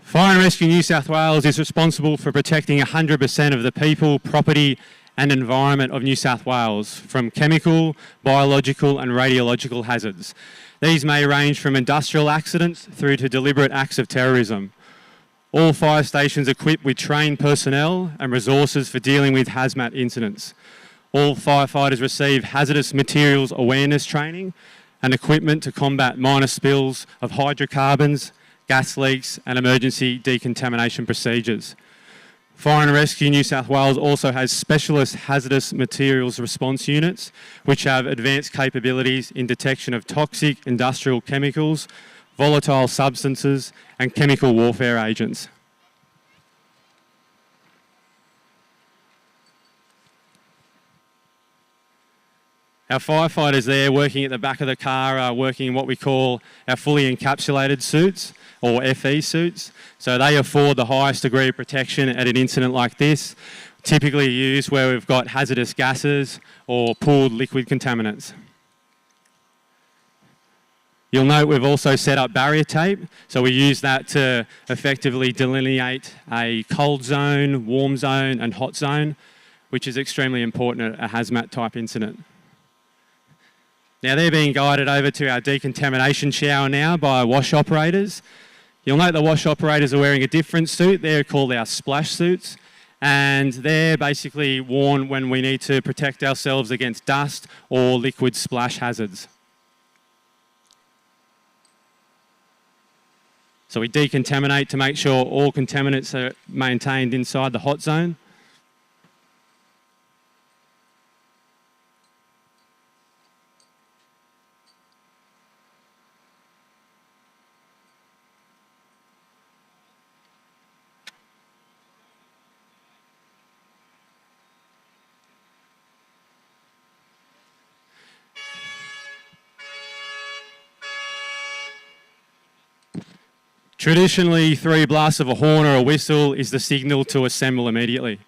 Fire and Rescue New South Wales is responsible for protecting 100% of the people, property and environment of New South Wales from chemical, biological and radiological hazards. These may range from industrial accidents through to deliberate acts of terrorism. All fire stations equipped with trained personnel and resources for dealing with hazmat incidents. All firefighters receive hazardous materials awareness training and equipment to combat minor spills of hydrocarbons, gas leaks and emergency decontamination procedures. Fire and Rescue New South Wales also has specialist hazardous materials response units, which have advanced capabilities in detection of toxic industrial chemicals, volatile substances, and chemical warfare agents. Our firefighters there working at the back of the car are working in what we call our fully encapsulated suits, or FE suits. So they afford the highest degree of protection at an incident like this, typically used where we've got hazardous gases or pooled liquid contaminants. You'll note we've also set up barrier tape, so we use that to effectively delineate a cold zone, warm zone and hot zone, which is extremely important at a hazmat type incident. Now they're being guided over to our decontamination shower now by wash operators. You'll note the wash operators are wearing a different suit. They're called our splash suits, and they're basically worn when we need to protect ourselves against dust or liquid splash hazards. So we decontaminate to make sure all contaminants are maintained inside the hot zone. Traditionally, 3 blasts of a horn or a whistle is the signal to assemble immediately.